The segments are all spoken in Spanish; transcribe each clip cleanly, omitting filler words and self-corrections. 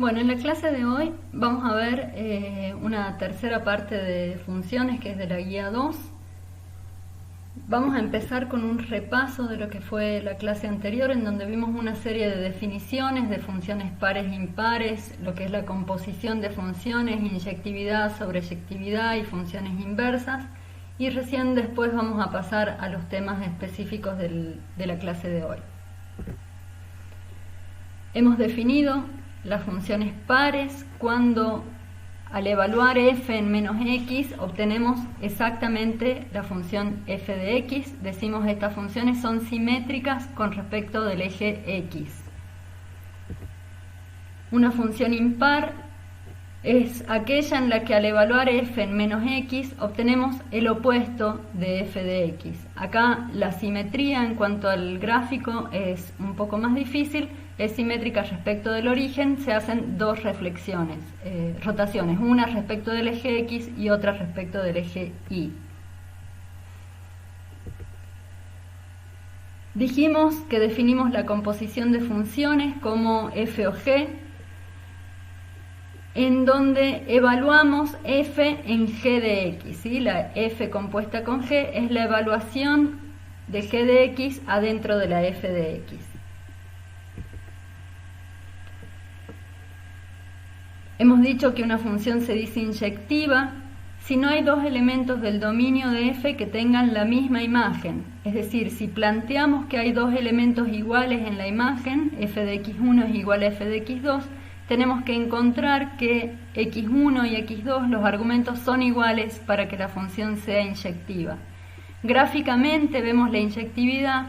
Bueno, en la clase de hoy vamos a ver una tercera parte de funciones que es de la guía 2. Vamos a empezar con un repaso de lo que fue la clase anterior, en donde vimos una serie de definiciones de funciones pares e impares, lo que es la composición de funciones, inyectividad, sobreyectividad y funciones inversas. Y recién después vamos a pasar a los temas específicos de la clase de hoy. Hemos definido las funciones pares cuando al evaluar f en menos x obtenemos exactamente la función f de x. Decimos que estas funciones son simétricas con respecto del eje x. Una función impar es aquella en la que al evaluar f en menos x obtenemos el opuesto de f de x. Acá la simetría en cuanto al gráfico es un poco más difícil, es simétrica respecto del origen, se hacen dos rotaciones, una respecto del eje x y otra respecto del eje y. Dijimos que definimos la composición de funciones como f o g, en donde evaluamos f en g de x, ¿sí? La f compuesta con g es la evaluación de g de x adentro de la f de x. Hemos dicho que una función se dice inyectiva si no hay dos elementos del dominio de f que tengan la misma imagen. Es decir, si planteamos que hay dos elementos iguales en la imagen, f de x1 es igual a f de x2, tenemos que encontrar que x1 y x2, los argumentos son iguales para que la función sea inyectiva. Gráficamente vemos la inyectividad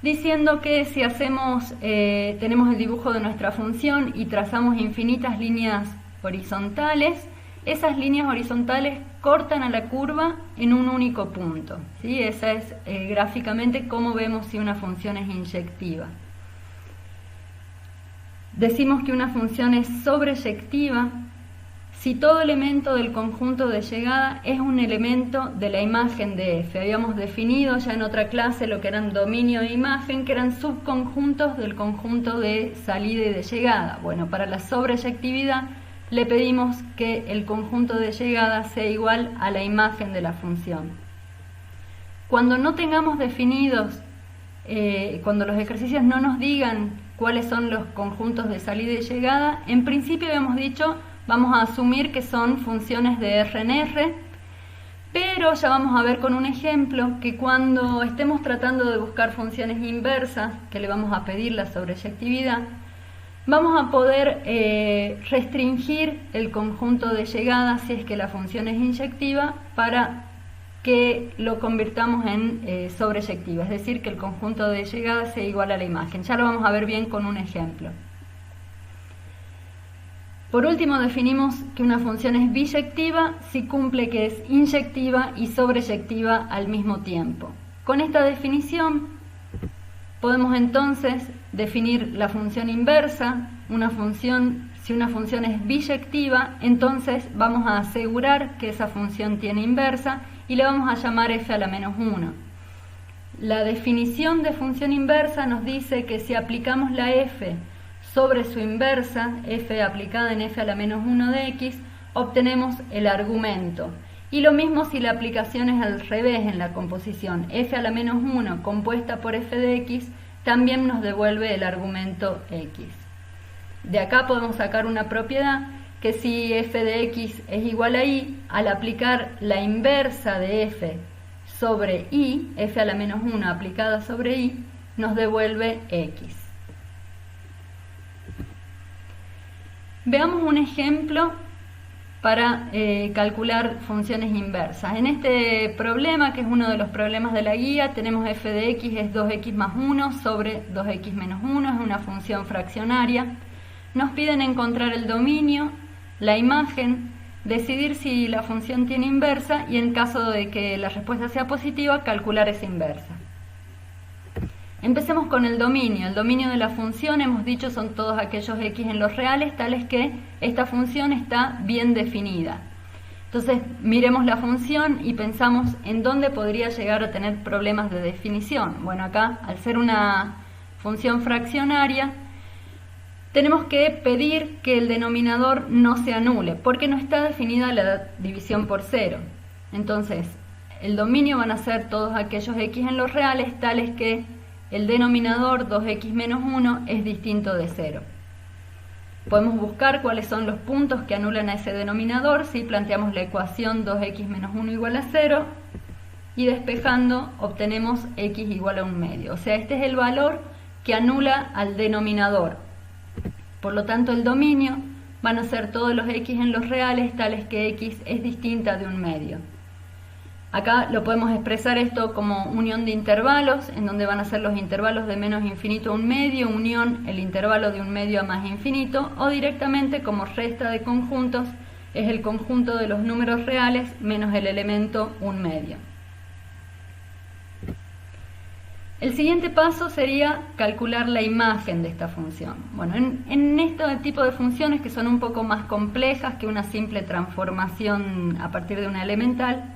diciendo que si tenemos el dibujo de nuestra función y trazamos infinitas líneas horizontales, esas líneas horizontales cortan a la curva en un único punto, ¿sí? Esa es gráficamente cómo vemos si una función es inyectiva. Decimos que una función es sobreyectiva si todo elemento del conjunto de llegada es un elemento de la imagen de f. Habíamos definido ya en otra clase lo que eran dominio e imagen, que eran subconjuntos del conjunto de salida y de llegada. Bueno, para la sobreyectividad le pedimos que el conjunto de llegada sea igual a la imagen de la función. Cuando no tengamos definidos, cuando los ejercicios no nos digan cuáles son los conjuntos de salida y llegada, en principio hemos dicho vamos a asumir que son funciones de R en R, pero ya vamos a ver con un ejemplo que cuando estemos tratando de buscar funciones inversas, que le vamos a pedir la sobreyectividad, vamos a poder restringir el conjunto de llegada si es que la función es inyectiva para que lo convirtamos en sobreyectiva, es decir, que el conjunto de llegada sea igual a la imagen. Ya lo vamos a ver bien con un ejemplo. Por último, definimos que una función es biyectiva si cumple que es inyectiva y sobreyectiva al mismo tiempo. Con esta definición podemos entonces definir la función inversa. Si una función es biyectiva, entonces vamos a asegurar que esa función tiene inversa y le vamos a llamar f a la menos 1. La definición de función inversa nos dice que si aplicamos la f sobre su inversa, f aplicada en f a la menos 1 de x, obtenemos el argumento. Y lo mismo si la aplicación es al revés en la composición, f a la menos 1 compuesta por f de x, también nos devuelve el argumento x. De acá podemos sacar una propiedad que si f de x es igual a y, al aplicar la inversa de f sobre y, f a la menos 1 aplicada sobre y, nos devuelve x. Veamos un ejemplo para calcular funciones inversas. En este problema, que es uno de los problemas de la guía, tenemos f de x es 2x más 1 sobre 2x menos 1, es una función fraccionaria. Nos piden encontrar el dominio, la imagen, decidir si la función tiene inversa y en caso de que la respuesta sea positiva, calcular esa inversa. Empecemos con el dominio. El dominio de la función, hemos dicho, son todos aquellos x en los reales, tales que esta función está bien definida. Entonces, miremos la función y pensamos en dónde podría llegar a tener problemas de definición. Bueno, acá, al ser una función fraccionaria, tenemos que pedir que el denominador no se anule, porque no está definida la división por cero. Entonces, el dominio van a ser todos aquellos x en los reales tales que el denominador 2x menos 1 es distinto de 0. Podemos buscar cuáles son los puntos que anulan a ese denominador si planteamos la ecuación 2x menos 1 igual a 0 y despejando obtenemos x igual a 1 medio. O sea, este es el valor que anula al denominador. Por lo tanto, el dominio van a ser todos los x en los reales tales que x es distinta de 1 medio. Acá lo podemos expresar esto como unión de intervalos, en donde van a ser los intervalos de menos infinito a 1 medio, unión el intervalo de 1 medio a más infinito, o directamente como resta de conjuntos, es el conjunto de los números reales menos el elemento 1 medio. El siguiente paso sería calcular la imagen de esta función. Bueno, en este tipo de funciones que son un poco más complejas que una simple transformación a partir de una elemental,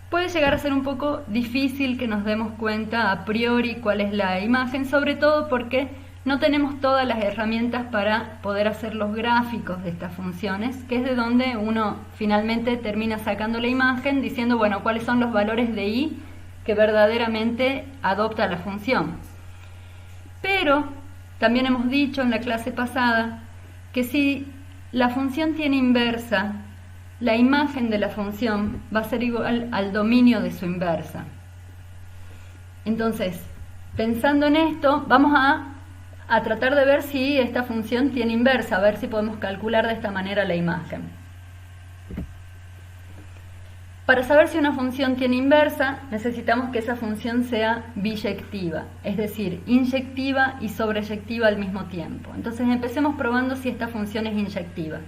puede llegar a ser un poco difícil que nos demos cuenta a priori cuál es la imagen, sobre todo porque no tenemos todas las herramientas para poder hacer los gráficos de estas funciones, que es de donde uno finalmente termina sacando la imagen diciendo, bueno, cuáles son los valores de y que verdaderamente adopta la función. Pero también hemos dicho en la clase pasada que si la función tiene inversa, la imagen de la función va a ser igual al dominio de su inversa. Entonces, pensando en esto, vamos a tratar de ver si esta función tiene inversa, a ver si podemos calcular de esta manera la imagen. Para saber si una función tiene inversa, necesitamos que esa función sea biyectiva, es decir, inyectiva y sobreyectiva al mismo tiempo. Entonces empecemos probando si esta función es inyectiva.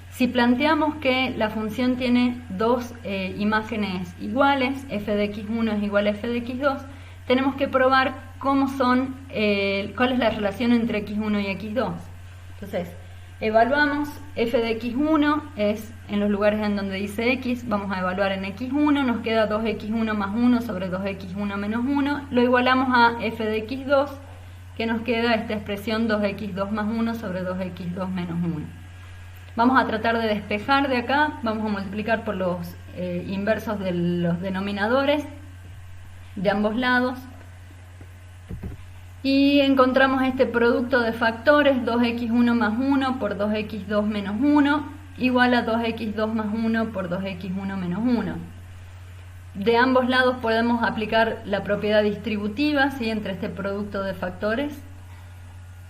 Si planteamos que la función tiene dos imágenes iguales, f de x1 es igual a f de x2, tenemos que probar cuál es la relación entre x1 y x2. Entonces, evaluamos f de x1, es en los lugares en donde dice x, vamos a evaluar en x1, nos queda 2x1 más 1 sobre 2x1 menos 1, lo igualamos a f de x2, que nos queda esta expresión 2x2 más 1 sobre 2x2 menos 1. Vamos a tratar de despejar de acá, vamos a multiplicar por los inversos de los denominadores de ambos lados. Y encontramos este producto de factores, 2x1 más 1 por 2x2 menos 1, igual a 2x2 más 1 por 2x1 menos 1. De ambos lados podemos aplicar la propiedad distributiva, ¿sí?, entre este producto de factores.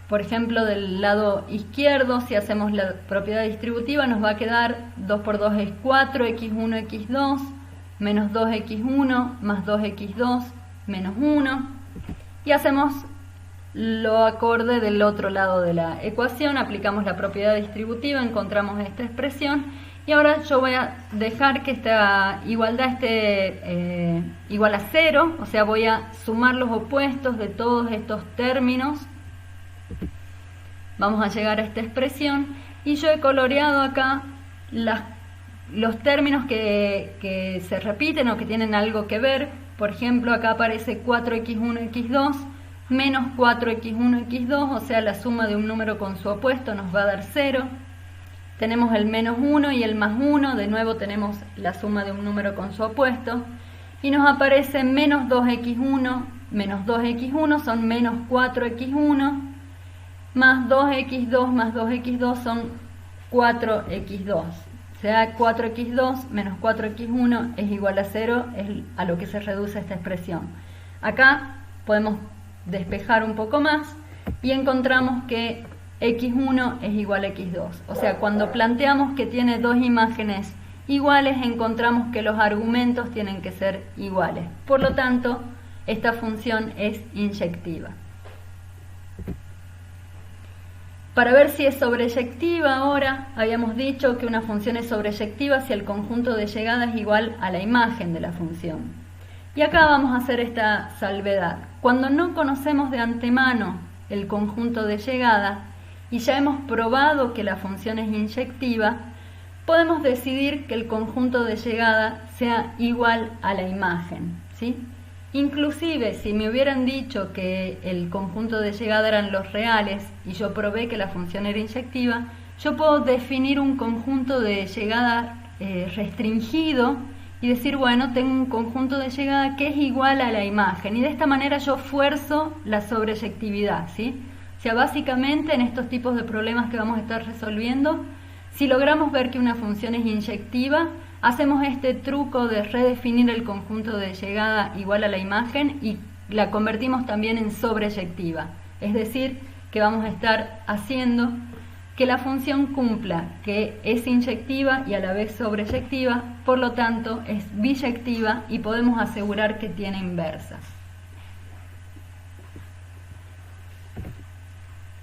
Por ejemplo, del lado izquierdo, si hacemos la propiedad distributiva, nos va a quedar 2 por 2 es 4, x1, x2, menos 2x1 más 2x2 menos 1. Y hacemos lo acorde del otro lado de la ecuación, aplicamos la propiedad distributiva, encontramos esta expresión. Y ahora yo voy a dejar que esta igualdad esté igual a 0, o sea, voy a sumar los opuestos de todos estos términos. Vamos a llegar a esta expresión y yo he coloreado acá los términos que se repiten o que tienen algo que ver. Por ejemplo, acá aparece 4x1, x2 menos 4x1, x2, o sea, la suma de un número con su opuesto nos va a dar 0. Tenemos el menos 1 y el más 1, de nuevo tenemos la suma de un número con su opuesto. Y nos aparece menos 2x1 menos 2x1 son menos 4x1, más 2x2 son 4x2. O sea, 4x2 menos 4x1 es igual a 0, es a lo que se reduce esta expresión. Acá podemos despejar un poco más y encontramos que x1 es igual a x2. O sea, cuando planteamos que tiene dos imágenes iguales, encontramos que los argumentos tienen que ser iguales. Por lo tanto, esta función es inyectiva. Para ver si es sobreyectiva ahora, habíamos dicho que una función es sobreyectiva si el conjunto de llegada es igual a la imagen de la función. Y acá vamos a hacer esta salvedad. Cuando no conocemos de antemano el conjunto de llegada y ya hemos probado que la función es inyectiva, podemos decidir que el conjunto de llegada sea igual a la imagen, ¿sí? Inclusive, si me hubieran dicho que el conjunto de llegada eran los reales y yo probé que la función era inyectiva, yo puedo definir un conjunto de llegada restringido y decir, bueno, tengo un conjunto de llegada que es igual a la imagen, y de esta manera yo fuerzo la sobreyectividad, ¿sí? O sea, básicamente en estos tipos de problemas que vamos a estar resolviendo, si logramos ver que una función es inyectiva, hacemos este truco de redefinir el conjunto de llegada igual a la imagen y la convertimos también en sobreyectiva. Es decir, que vamos a estar haciendo que la función cumpla que es inyectiva y a la vez sobreyectiva, por lo tanto es biyectiva y podemos asegurar que tiene inversas.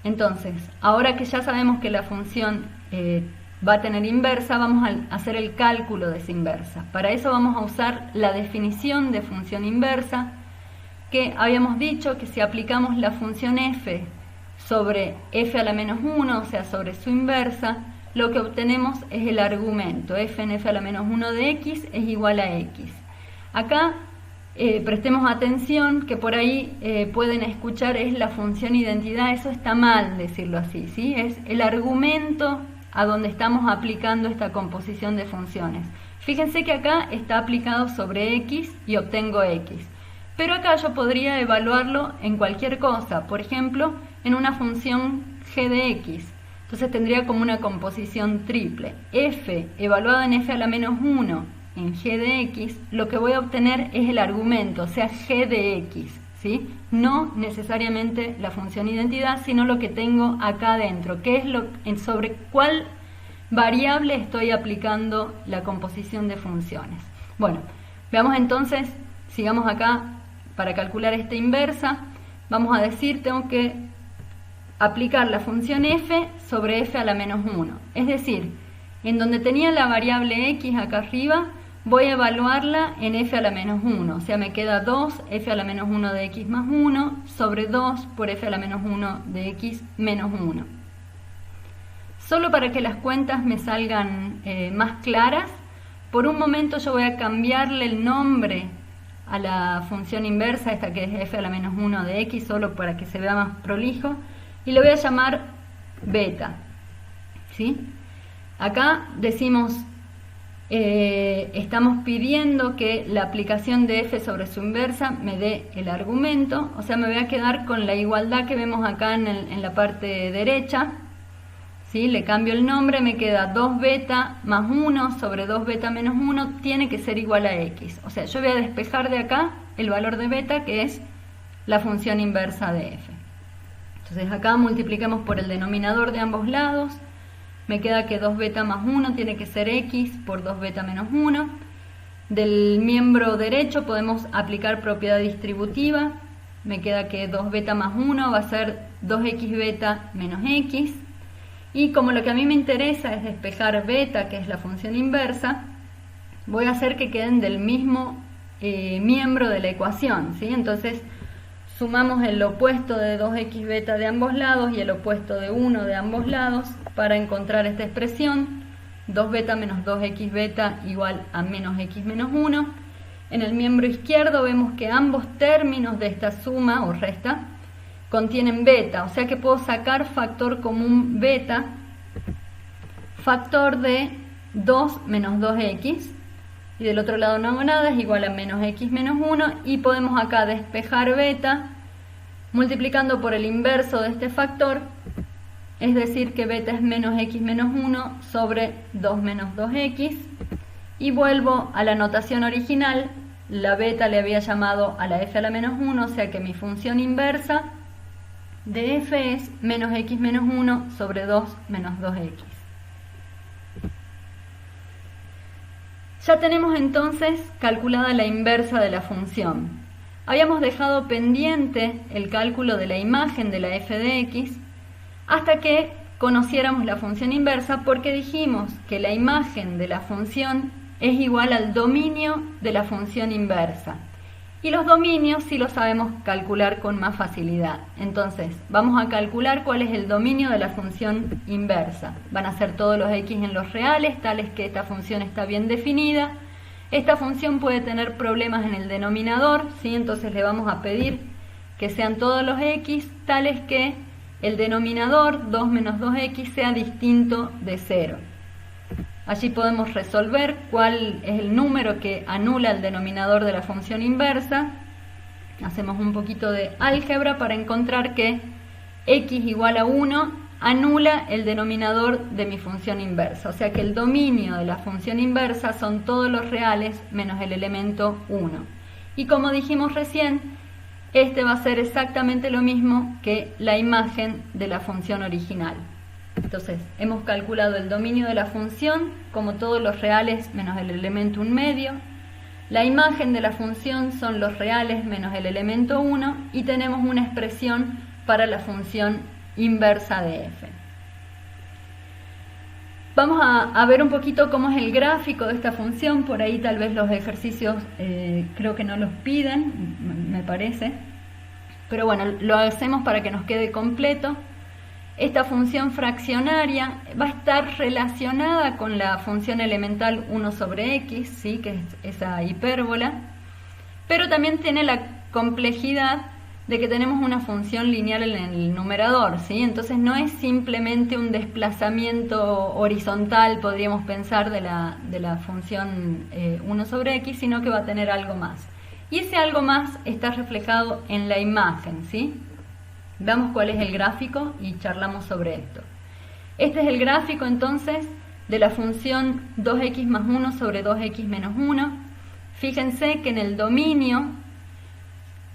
Entonces, ahora que ya sabemos que la función va a tener inversa, vamos a hacer el cálculo de esa inversa. Para eso vamos a usar la definición de función inversa, que habíamos dicho que si aplicamos la función f sobre f a la menos 1, o sea, sobre su inversa, lo que obtenemos es el argumento f en f a la menos 1 de x es igual a x. Acá prestemos atención que por ahí pueden escuchar es la función identidad. Eso está mal decirlo así, ¿sí? Es el argumento a donde estamos aplicando esta composición de funciones. Fíjense que acá está aplicado sobre x y obtengo x, pero acá yo podría evaluarlo en cualquier cosa, por ejemplo en una función g de x. Entonces tendría como una composición triple. F evaluada en f a la menos 1 en g de x, lo que voy a obtener es el argumento, o sea, g de x, ¿sí? No necesariamente la función identidad, sino lo que tengo acá adentro, que es sobre cuál variable estoy aplicando la composición de funciones. Bueno, veamos entonces, sigamos acá para calcular esta inversa. Vamos a decir, tengo que aplicar la función f sobre f a la menos 1. Es decir, en donde tenía la variable x acá arriba, voy a evaluarla en f a la menos 1. O sea, me queda 2 f a la menos 1 de x más 1 sobre 2 por f a la menos 1 de x menos 1. Solo para que las cuentas me salgan más claras, por un momento yo voy a cambiarle el nombre a la función inversa, esta que es f a la menos 1 de x, solo para que se vea más prolijo, y le voy a llamar beta, ¿sí? Acá decimos, estamos pidiendo que la aplicación de f sobre su inversa me dé el argumento, o sea, me voy a quedar con la igualdad que vemos acá en la parte derecha, ¿sí? Le cambio el nombre, me queda 2 beta más 1 sobre 2 beta menos 1 tiene que ser igual a x. O sea, yo voy a despejar de acá el valor de beta, que es la función inversa de f. Entonces acá multiplicamos por el denominador de ambos lados. Me queda que 2 beta más 1 tiene que ser x por 2 beta menos 1. Del miembro derecho podemos aplicar propiedad distributiva. Me queda que 2 beta más 1 va a ser 2x beta menos x. Y como lo que a mí me interesa es despejar beta, que es la función inversa, voy a hacer que queden del mismo miembro de la ecuación, ¿sí? Entonces sumamos el opuesto de 2x beta de ambos lados y el opuesto de 1 de ambos lados para encontrar esta expresión, 2 beta menos 2x beta igual a menos x menos 1. En el miembro izquierdo vemos que ambos términos de esta suma o resta contienen beta, o sea que puedo sacar factor común beta, factor de 2 menos 2x, y del otro lado no hago nada, es igual a menos x menos 1, y podemos acá despejar beta multiplicando por el inverso de este factor, es decir que beta es menos x menos 1 sobre 2 menos 2x, y vuelvo a la notación original. La beta le había llamado a la f a la menos 1, o sea que mi función inversa de f es menos x menos 1 sobre 2 menos 2x. Ya tenemos entonces calculada la inversa de la función. Habíamos dejado pendiente el cálculo de la imagen de la f de x hasta que conociéramos la función inversa, porque dijimos que la imagen de la función es igual al dominio de la función inversa. Y los dominios sí los sabemos calcular con más facilidad. Entonces, vamos a calcular cuál es el dominio de la función inversa. Van a ser todos los x en los reales, tales que esta función está bien definida. Esta función puede tener problemas en el denominador, ¿sí? Entonces le vamos a pedir que sean todos los x tales que el denominador 2 menos 2x sea distinto de 0. Allí podemos resolver cuál es el número que anula el denominador de la función inversa. Hacemos un poquito de álgebra para encontrar que x igual a 1 anula el denominador de mi función inversa. O sea que el dominio de la función inversa son todos los reales menos el elemento 1. Y como dijimos recién, este va a ser exactamente lo mismo que la imagen de la función original. Entonces, hemos calculado el dominio de la función como todos los reales menos el elemento 1/2. La imagen de la función son los reales menos el elemento 1 y tenemos una expresión para la función inversa de f. Vamos a ver un poquito cómo es el gráfico de esta función. Por ahí tal vez los ejercicios creo que no los piden, me parece. Pero bueno, lo hacemos para que nos quede completo. Esta función fraccionaria va a estar relacionada con la función elemental 1 sobre x, ¿sí? Que es esa hipérbola, pero también tiene la complejidad de que tenemos una función lineal en el numerador, ¿sí? Entonces no es simplemente un desplazamiento horizontal, podríamos pensar, de la función 1 sobre x, sino que va a tener algo más. Y ese algo más está reflejado en la imagen, ¿sí? Veamos cuál es el gráfico y charlamos sobre esto. Este es el gráfico entonces de la función 2x más 1 sobre 2x menos 1. Fíjense que en el dominio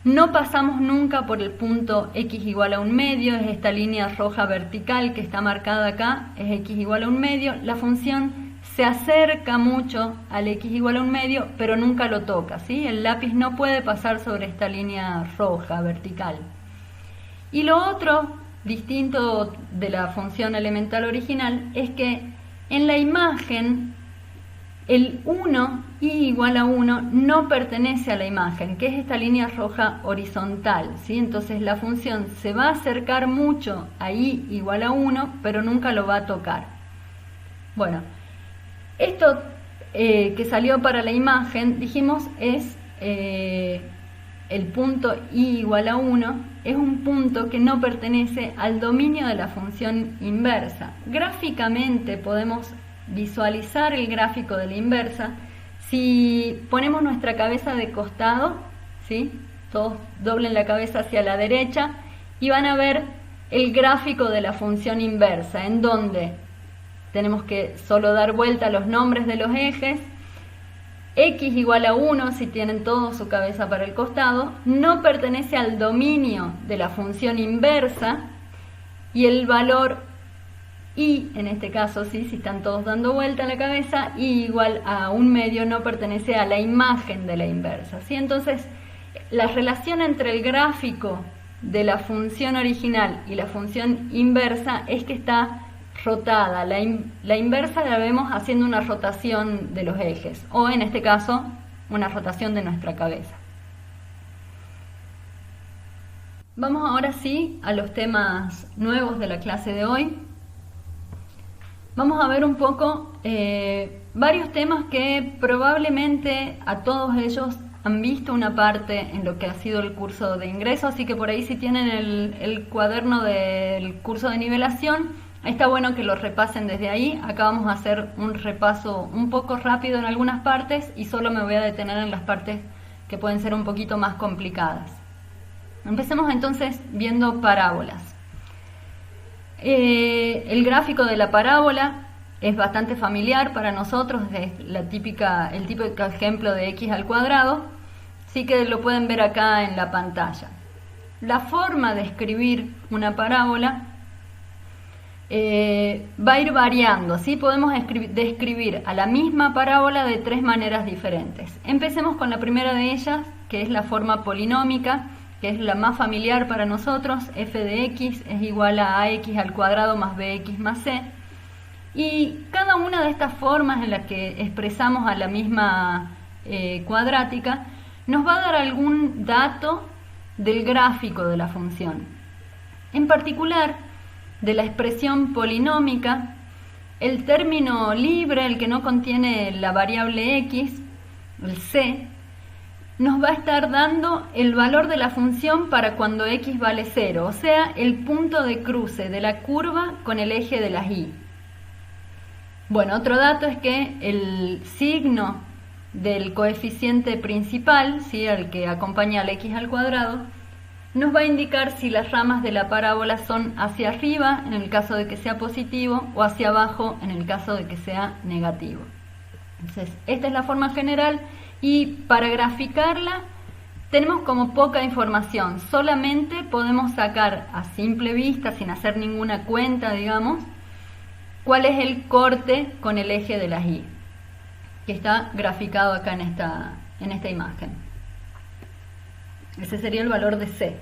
no pasamos nunca por el punto x igual a 1/2, es esta línea roja vertical que está marcada acá, es x igual a 1/2. La función se acerca mucho al x igual a 1/2, pero nunca lo toca, ¿sí? El lápiz no puede pasar sobre esta línea roja vertical. Y lo otro distinto de la función elemental original es que en la imagen el 1, y igual a 1, no pertenece a la imagen, que es esta línea roja horizontal, ¿sí? Entonces la función se va a acercar mucho a i igual a 1, pero nunca lo va a tocar. Bueno, esto que salió para la imagen, dijimos, es el punto i igual a 1, es un punto que no pertenece al dominio de la función inversa. Gráficamente podemos visualizar el gráfico de la inversa si ponemos nuestra cabeza de costado, ¿sí? Todos doblen la cabeza hacia la derecha y van a ver el gráfico de la función inversa, en donde tenemos que solo dar vuelta a los nombres de los ejes. X igual a 1, si tienen todo su cabeza para el costado, no pertenece al dominio de la función inversa, y el valor y, en este caso, ¿sí? Si están todos dando vuelta a la cabeza, y igual a 1/2 no pertenece a la imagen de la inversa, ¿sí? Entonces, la relación entre el gráfico de la función original y la función inversa es que está rotada. La inversa la vemos haciendo una rotación de los ejes, o en este caso una rotación de nuestra cabeza. Vamos ahora sí a los temas nuevos de la clase de hoy. Vamos a ver un poco varios temas que probablemente a todos ellos han visto una parte en lo que ha sido el curso de ingreso, así que por ahí si tienen el cuaderno del curso de nivelación, está bueno que lo repasen desde ahí. Acá vamos a hacer un repaso un poco rápido en algunas partes y solo me voy a detener en las partes que pueden ser un poquito más complicadas. Empecemos entonces viendo parábolas. El gráfico de la parábola es bastante familiar para nosotros, es el típico ejemplo de x al cuadrado, sí que lo pueden ver acá en la pantalla. La forma de escribir una parábola va a ir variando, ¿sí? Podemos describir a la misma parábola de tres maneras diferentes. Empecemos con la primera de ellas, que es la forma polinómica, que es la más familiar para nosotros. F de x es igual a ax al cuadrado más bx más c. Y cada una de estas formas en las que expresamos a la misma cuadrática nos va a dar algún dato del gráfico de la función. En particular, de la expresión polinómica, el término libre, el que no contiene la variable x, el C, nos va a estar dando el valor de la función para cuando x vale 0, o sea, el punto de cruce de la curva con el eje de las y. Bueno, otro dato es que el signo del coeficiente principal, ¿sí?, al que acompaña al x al cuadrado, nos va a indicar si las ramas de la parábola son hacia arriba, en el caso de que sea positivo, o hacia abajo, en el caso de que sea negativo. Entonces, esta es la forma general. Y para graficarla tenemos como poca información, solamente podemos sacar a simple vista, sin hacer ninguna cuenta, digamos, cuál es el corte con el eje de las y, que está graficado acá en esta imagen. Ese sería el valor de C.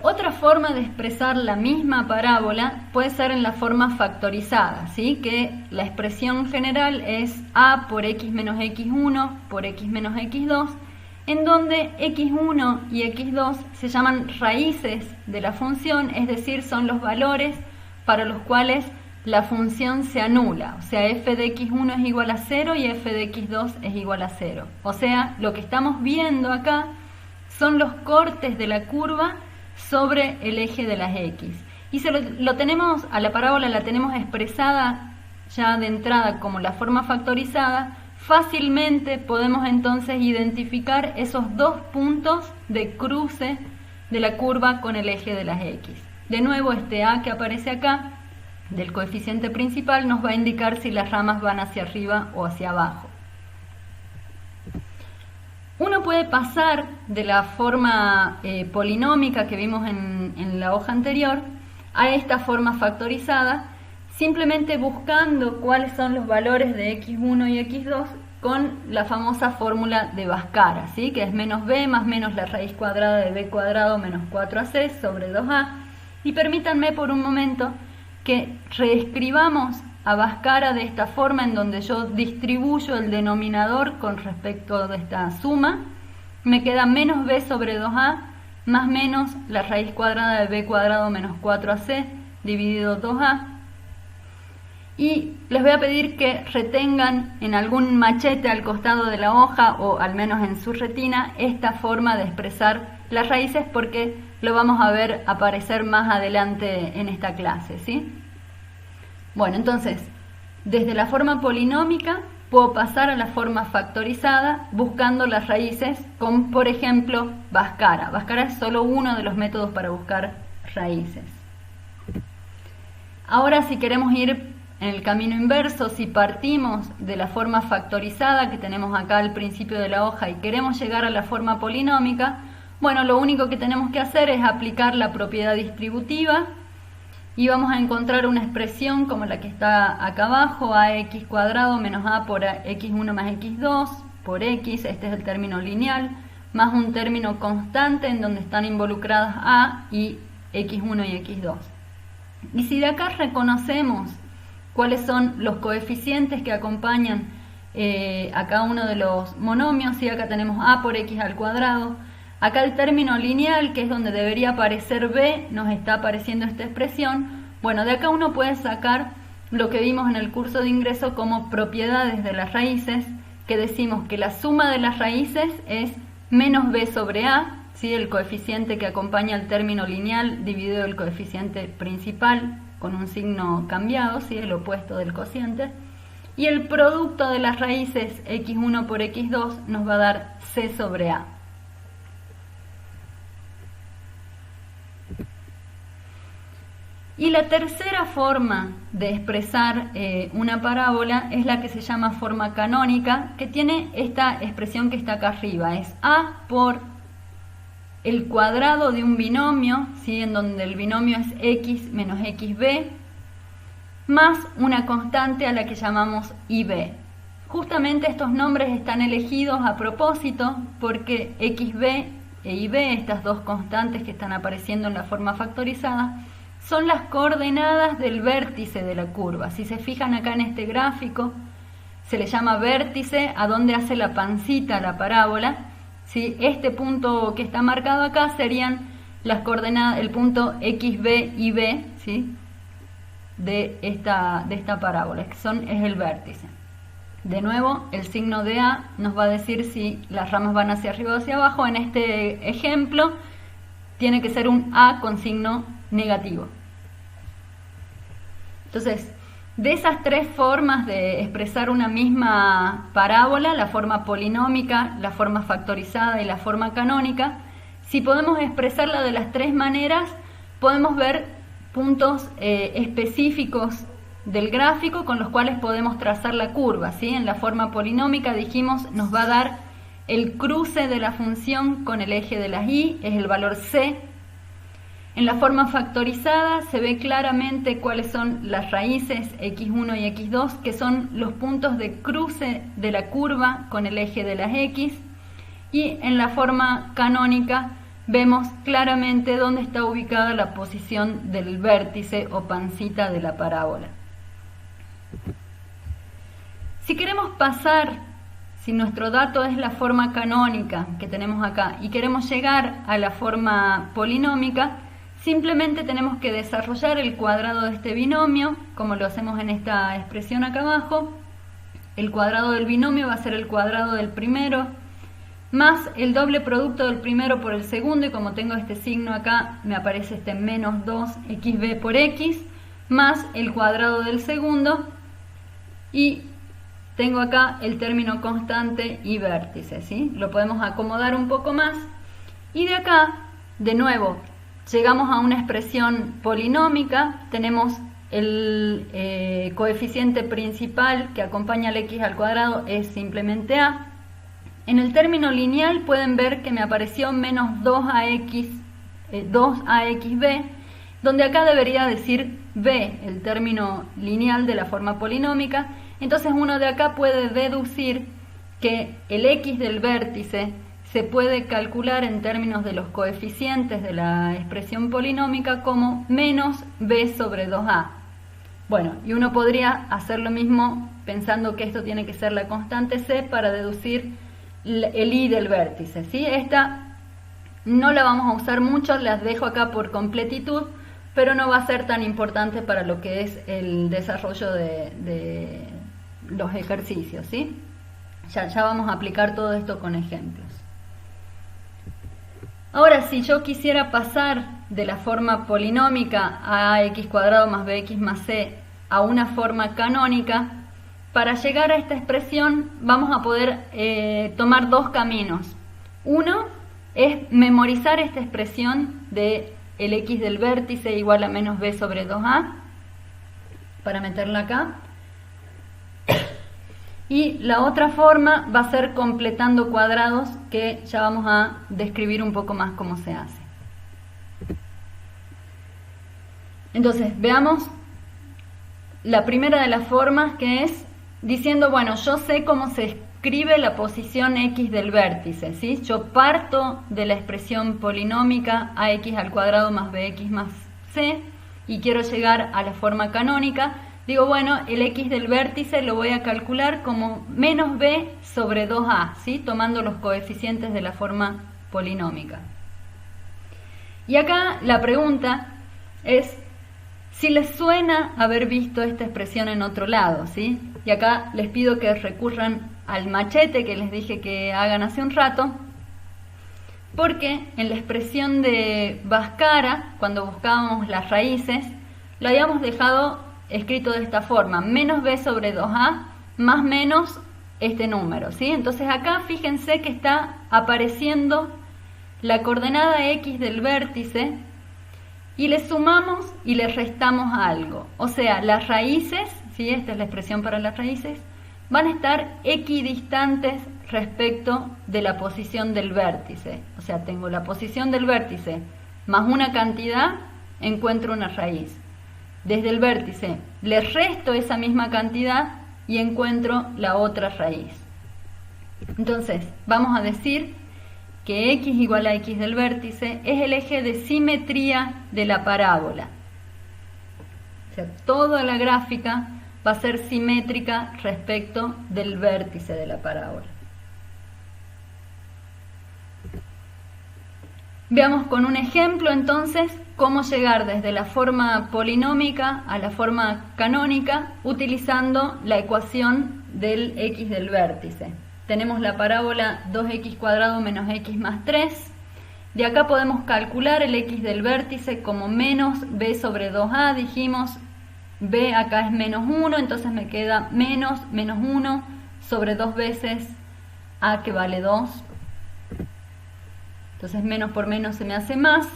Otra forma de expresar la misma parábola puede ser en la forma factorizada, ¿sí?, que la expresión general es a por x menos x1 por x menos x2, en donde x1 y x2 se llaman raíces de la función, es decir, son los valores para los cuales la función se anula, o sea, f de x1 es igual a 0 y f de x2 es igual a 0. O sea, lo que estamos viendo acá son los cortes de la curva sobre el eje de las x. Y lo tenemos, a la parábola la tenemos expresada ya de entrada como la forma factorizada. Fácilmente podemos entonces identificar esos dos puntos de cruce de la curva con el eje de las x. De nuevo, este a que aparece acá, del coeficiente principal, nos va a indicar si las ramas van hacia arriba o hacia abajo. Uno puede pasar de la forma polinómica que vimos en la hoja anterior a esta forma factorizada, simplemente buscando cuáles son los valores de x1 y x2 con la famosa fórmula de Bhaskara, ¿sí?, que es menos b más menos la raíz cuadrada de b cuadrado menos 4ac sobre 2a. Y permítanme por un momento que reescribamos a Bhaskara de esta forma, en donde yo distribuyo el denominador con respecto de esta suma. Me queda menos b sobre 2a más menos la raíz cuadrada de b cuadrado menos 4ac dividido 2a. Y les voy a pedir que retengan en algún machete al costado de la hoja, o al menos en su retina, esta forma de expresar las raíces, porque lo vamos a ver aparecer más adelante en esta clase, ¿sí? Bueno, entonces, desde la forma polinómica puedo pasar a la forma factorizada buscando las raíces con, por ejemplo, Bhaskara. Bhaskara es solo uno de los métodos para buscar raíces. Ahora, si queremos ir en el camino inverso, si partimos de la forma factorizada que tenemos acá al principio de la hoja y queremos llegar a la forma polinómica, bueno, lo único que tenemos que hacer es aplicar la propiedad distributiva y vamos a encontrar una expresión como la que está acá abajo, ax cuadrado menos a por x1 más x2 por x, este es el término lineal, más un término constante en donde están involucradas a y x1 y x2. Y si de acá reconocemos cuáles son los coeficientes que acompañan a cada uno de los monomios, y acá tenemos a por x al cuadrado, acá el término lineal, que es donde debería aparecer b, nos está apareciendo esta expresión. Bueno, de acá uno puede sacar lo que vimos en el curso de ingreso como propiedades de las raíces, que decimos que la suma de las raíces es menos b sobre a, ¿sí?, el coeficiente que acompaña al término lineal dividido el coeficiente principal con un signo cambiado, ¿sí?, el opuesto del cociente, y el producto de las raíces x1 por x2 nos va a dar c sobre a. Y la tercera forma de expresar una parábola es la que se llama forma canónica, que tiene esta expresión que está acá arriba, es a por el cuadrado de un binomio, ¿sí?, en donde el binomio es x menos xb, más una constante a la que llamamos ib. Justamente estos nombres están elegidos a propósito porque xb e ib, estas dos constantes que están apareciendo en la forma factorizada, son las coordenadas del vértice de la curva. Si se fijan acá en este gráfico, se le llama vértice a donde hace la pancita la parábola, ¿sí? Este punto que está marcado acá serían las coordenadas, el punto xb y b, ¿sí?, de esta parábola, que es el vértice. De nuevo, el signo de A nos va a decir si las ramas van hacia arriba o hacia abajo. En este ejemplo, tiene que ser un A con signo negativo. Entonces, de esas tres formas de expresar una misma parábola, la forma polinómica, la forma factorizada y la forma canónica, si podemos expresarla de las tres maneras, podemos ver puntos específicos del gráfico con los cuales podemos trazar la curva, ¿sí? En la forma polinómica dijimos nos va a dar el cruce de la función con el eje de las y, es el valor c. En la forma factorizada se ve claramente cuáles son las raíces x1 y x2, que son los puntos de cruce de la curva con el eje de las x. Y en la forma canónica vemos claramente dónde está ubicada la posición del vértice o pancita de la parábola. Si queremos pasar, si nuestro dato es la forma canónica que tenemos acá y queremos llegar a la forma polinómica, simplemente tenemos que desarrollar el cuadrado de este binomio, como lo hacemos en esta expresión acá abajo. El cuadrado del binomio va a ser el cuadrado del primero, más el doble producto del primero por el segundo, y como tengo este signo acá, me aparece este menos 2xb por x, más el cuadrado del segundo, y tengo acá el término constante y vértice, ¿sí? Lo podemos acomodar un poco más, y de acá, de nuevo, llegamos a una expresión polinómica. Tenemos el coeficiente principal que acompaña al x al cuadrado, es simplemente a. En el término lineal pueden ver que me apareció menos 2ax, 2axb, donde acá debería decir b, el término lineal de la forma polinómica. Entonces uno de acá puede deducir que el x del vértice se puede calcular en términos de los coeficientes de la expresión polinómica como menos b sobre 2a. Bueno, y uno podría hacer lo mismo pensando que esto tiene que ser la constante c para deducir el i del vértice, ¿sí? Esta no la vamos a usar mucho, las dejo acá por completitud, pero no va a ser tan importante para lo que es el desarrollo de los ejercicios, ¿sí? Ya vamos a aplicar todo esto con ejemplos. Ahora, si yo quisiera pasar de la forma polinómica ax cuadrado más bx más c a una forma canónica, para llegar a esta expresión vamos a poder tomar dos caminos. Uno es memorizar esta expresión de el x del vértice igual a menos b sobre 2a, para meterla acá. Y la otra forma va a ser completando cuadrados, que ya vamos a describir un poco más cómo se hace. Entonces, veamos la primera de las formas, que es diciendo, bueno, yo sé cómo se escribe la posición x del vértice, ¿sí? Yo parto de la expresión polinómica ax al cuadrado más bx más c y quiero llegar a la forma canónica. Digo, bueno, el x del vértice lo voy a calcular como menos b sobre 2a, ¿sí? Tomando los coeficientes de la forma polinómica. Y acá la pregunta es si les suena haber visto esta expresión en otro lado, ¿sí? Y acá les pido que recurran al machete que les dije que hagan hace un rato, porque en la expresión de Bhaskara, cuando buscábamos las raíces, lo habíamos dejado escrito de esta forma, menos b sobre 2a más menos este número, ¿sí? Entonces acá fíjense que está apareciendo la coordenada x del vértice y le sumamos y le restamos algo. O sea, las raíces, ¿sí? Esta es la expresión para las raíces, van a estar equidistantes respecto de la posición del vértice. O sea, tengo la posición del vértice más una cantidad, encuentro una raíz. Desde el vértice le resto esa misma cantidad y encuentro la otra raíz. Entonces, vamos a decir que x igual a x del vértice es el eje de simetría de la parábola. O sea, toda la gráfica va a ser simétrica respecto del vértice de la parábola. Veamos con un ejemplo entonces cómo llegar desde la forma polinómica a la forma canónica utilizando la ecuación del x del vértice. Tenemos la parábola 2x² menos x más 3. De acá podemos calcular el x del vértice como menos b sobre 2a. Dijimos b acá es menos 1, entonces me queda menos 1 sobre 2 veces a, que vale 2. Entonces menos por menos se me hace más.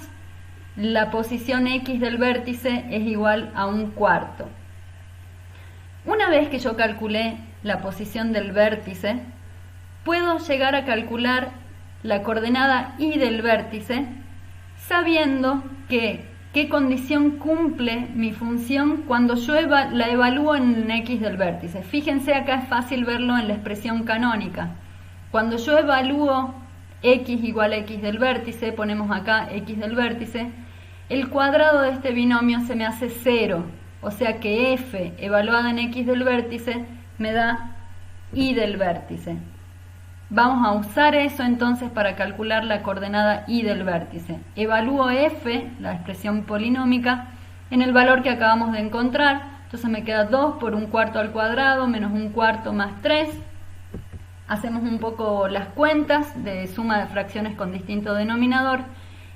La posición x del vértice es igual a 1/4. Una vez que yo calculé la posición del vértice, puedo llegar a calcular la coordenada y del vértice sabiendo qué condición cumple mi función cuando yo la evalúo en x del vértice. Fíjense, acá es fácil verlo en la expresión canónica. Cuando yo evalúo x igual a x del vértice, ponemos acá x del vértice, el cuadrado de este binomio se me hace 0, o sea que f evaluada en x del vértice me da y del vértice. Vamos a usar eso entonces para calcular la coordenada y del vértice. Evalúo f, la expresión polinómica, en el valor que acabamos de encontrar. Entonces me queda 2 por 1/4 al cuadrado menos 1/4 más 3. Hacemos un poco las cuentas de suma de fracciones con distinto denominador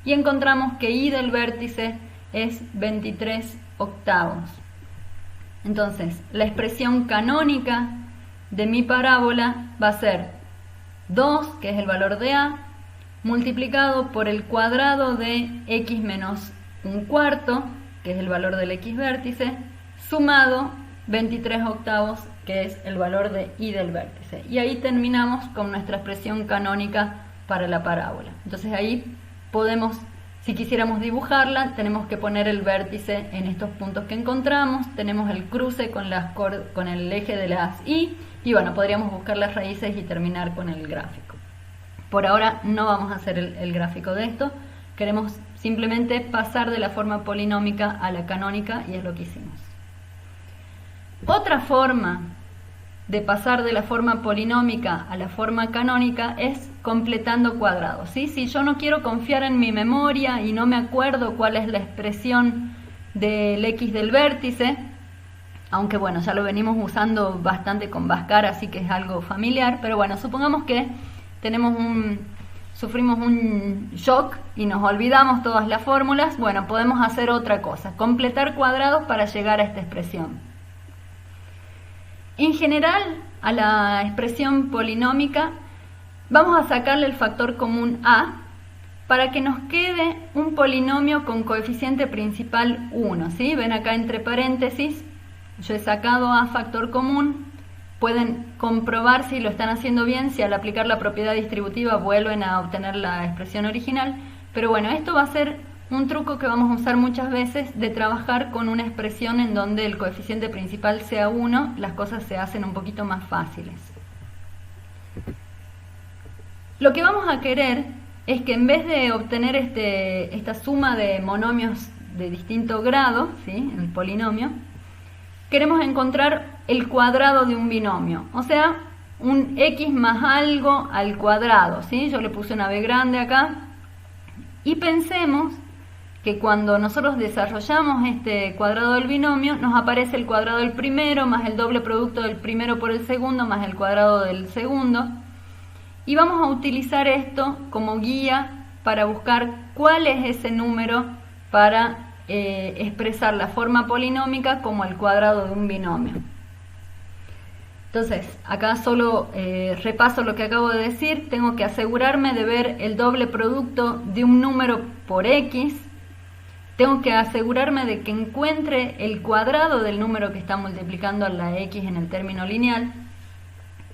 y encontramos que y del vértice es 23/8. Entonces, la expresión canónica de mi parábola va a ser 2, que es el valor de a, multiplicado por el cuadrado de x menos 1/4, que es el valor del x vértice, sumado 23/8, que es el valor de y del vértice. Y ahí terminamos con nuestra expresión canónica para la parábola. Entonces ahí podemos, si quisiéramos dibujarla, tenemos que poner el vértice en estos puntos que encontramos, tenemos el cruce con el eje de las y bueno, podríamos buscar las raíces y terminar con el gráfico. Por ahora no vamos a hacer el gráfico de esto, queremos simplemente pasar de la forma polinómica a la canónica y es lo que hicimos. Otra forma de pasar de la forma polinómica a la forma canónica es completando cuadrados, ¿sí? Si yo no quiero confiar en mi memoria y no me acuerdo cuál es la expresión del x del vértice, aunque bueno, ya lo venimos usando bastante con Bhaskar, así que es algo familiar, pero bueno, supongamos que sufrimos un shock y nos olvidamos todas las fórmulas. Bueno, podemos hacer otra cosa, completar cuadrados para llegar a esta expresión. En general, a la expresión polinómica vamos a sacarle el factor común a para que nos quede un polinomio con coeficiente principal 1, ¿sí? Ven acá entre paréntesis, yo he sacado a factor común. Pueden comprobar si lo están haciendo bien, si al aplicar la propiedad distributiva vuelven a obtener la expresión original. Pero bueno, esto va a ser un truco que vamos a usar muchas veces de trabajar con una expresión en donde el coeficiente principal sea 1, las cosas se hacen un poquito más fáciles. Lo que vamos a querer es que en vez de obtener esta suma de monomios de distinto grado, ¿sí?, el polinomio, queremos encontrar el cuadrado de un binomio, o sea, un x más algo al cuadrado, ¿sí? Yo le puse una b grande acá y pensemos que cuando nosotros desarrollamos este cuadrado del binomio nos aparece el cuadrado del primero más el doble producto del primero por el segundo más el cuadrado del segundo, y vamos a utilizar esto como guía para buscar cuál es ese número para expresar la forma polinómica como el cuadrado de un binomio. Entonces, acá solo repaso lo que acabo de decir. Tengo que asegurarme de ver el doble producto de un número por x. Tengo que asegurarme de que encuentre el cuadrado del número que está multiplicando a la x en el término lineal.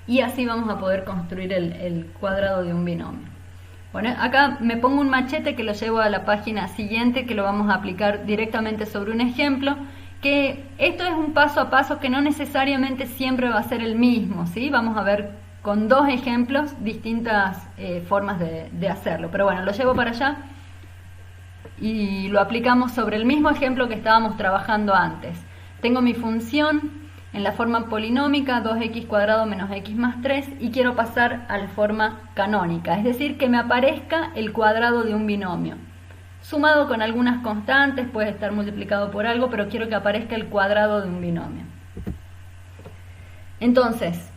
Y así vamos a poder construir el cuadrado de un binomio. Bueno, acá me pongo un machete que lo llevo a la página siguiente, que lo vamos a aplicar directamente sobre un ejemplo, que esto es un paso a paso que no necesariamente siempre va a ser el mismo, ¿sí? Vamos a ver con dos ejemplos distintas formas de hacerlo, pero bueno, lo llevo para allá y lo aplicamos sobre el mismo ejemplo que estábamos trabajando antes. Tengo mi función en la forma polinómica 2x cuadrado menos x más 3 y quiero pasar a la forma canónica, es decir, que me aparezca el cuadrado de un binomio. Sumado con algunas constantes, puede estar multiplicado por algo, pero quiero que aparezca el cuadrado de un binomio. Entonces,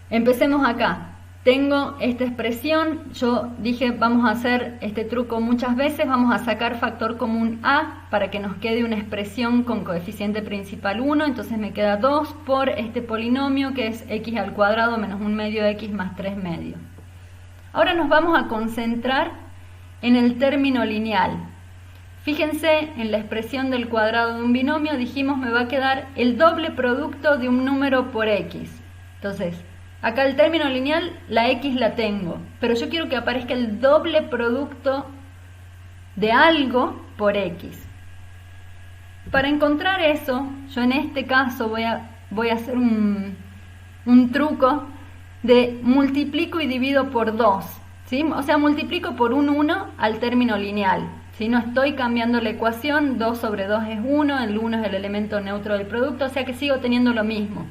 empecemos acá. Tengo esta expresión, yo dije vamos a hacer este truco muchas veces, vamos a sacar factor común a para que nos quede una expresión con coeficiente principal 1, entonces me queda 2 por este polinomio que es x al cuadrado menos 1 medio x más 3 medio. Ahora nos vamos a concentrar en el término lineal. Fíjense en la expresión del cuadrado de un binomio, dijimos me va a quedar el doble producto de un número por x. Entonces, acá el término lineal, la x la tengo, pero yo quiero que aparezca el doble producto de algo por x. Para encontrar eso, yo en este caso voy a hacer un truco de multiplico y divido por 2, ¿sí? O sea, multiplico por un 1 al término lineal. Si no estoy cambiando la ecuación, 2 sobre 2 es 1, el 1 es el elemento neutro del producto, o sea que sigo teniendo lo mismo.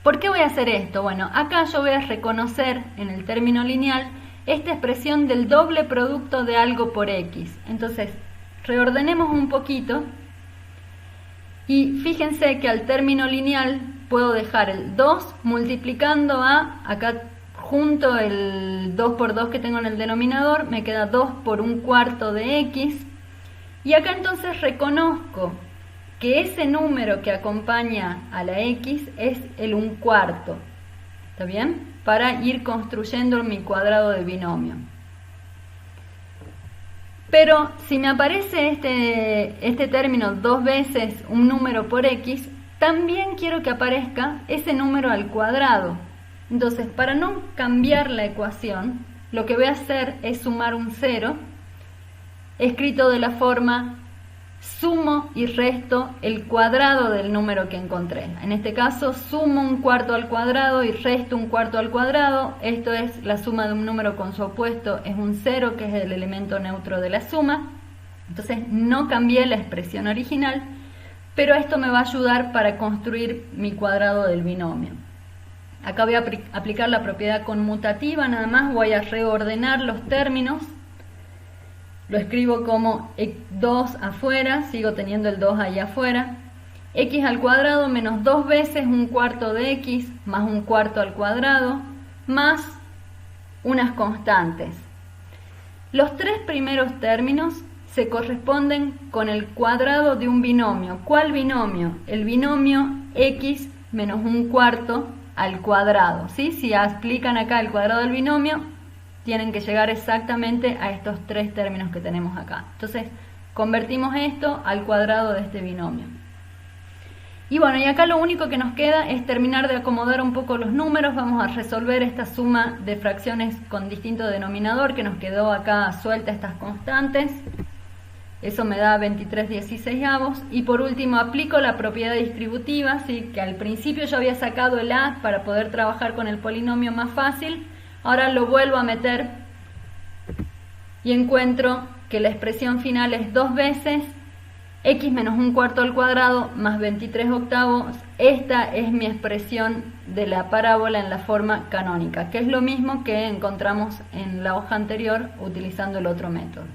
¿Por qué voy a hacer esto? Bueno, acá yo voy a reconocer en el término lineal esta expresión del doble producto de algo por x. Entonces, reordenemos un poquito y fíjense que al término lineal puedo dejar el 2 multiplicando a, acá junto el 2 por 2 que tengo en el denominador, me queda 2 por 1/4 de x. Y acá entonces reconozco que ese número que acompaña a la x es el 1/4, ¿está bien? Para ir construyendo mi cuadrado de binomio. Pero si me aparece este término dos veces un número por x, también quiero que aparezca ese número al cuadrado. Entonces, para no cambiar la ecuación, lo que voy a hacer es sumar un 0, escrito de la forma sumo y resto el cuadrado del número que encontré. En este caso, sumo 1/4 al cuadrado y resto 1/4 al cuadrado. Esto es la suma de un número con su opuesto, es un 0, que es el elemento neutro de la suma. Entonces, no cambié la expresión original, pero esto me va a ayudar para construir mi cuadrado del binomio. Acá voy a aplicar la propiedad conmutativa, nada más voy a reordenar los términos. Lo escribo como 2 afuera, sigo teniendo el 2 allá afuera. X al cuadrado menos 2 veces 1/4 de x más 1/4 al cuadrado más unas constantes. Los tres primeros términos se corresponden con el cuadrado de un binomio. ¿Cuál binomio? El binomio x menos 1/4 al cuadrado, ¿sí? Si aplican acá el cuadrado del binomio, tienen que llegar exactamente a estos tres términos que tenemos acá. Entonces, convertimos esto al cuadrado de este binomio. Y bueno, y acá lo único que nos queda es terminar de acomodar un poco los números. Vamos a resolver esta suma de fracciones con distinto denominador que nos quedó acá suelta estas constantes. Eso me da 23/16. Y por último aplico la propiedad distributiva, ¿sí? Que al principio yo había sacado el a para poder trabajar con el polinomio más fácil. Ahora lo vuelvo a meter y encuentro que la expresión final es 2 veces x menos 1/4 al cuadrado más 23/8. Esta es mi expresión de la parábola en la forma canónica, que es lo mismo que encontramos en la hoja anterior utilizando el otro método.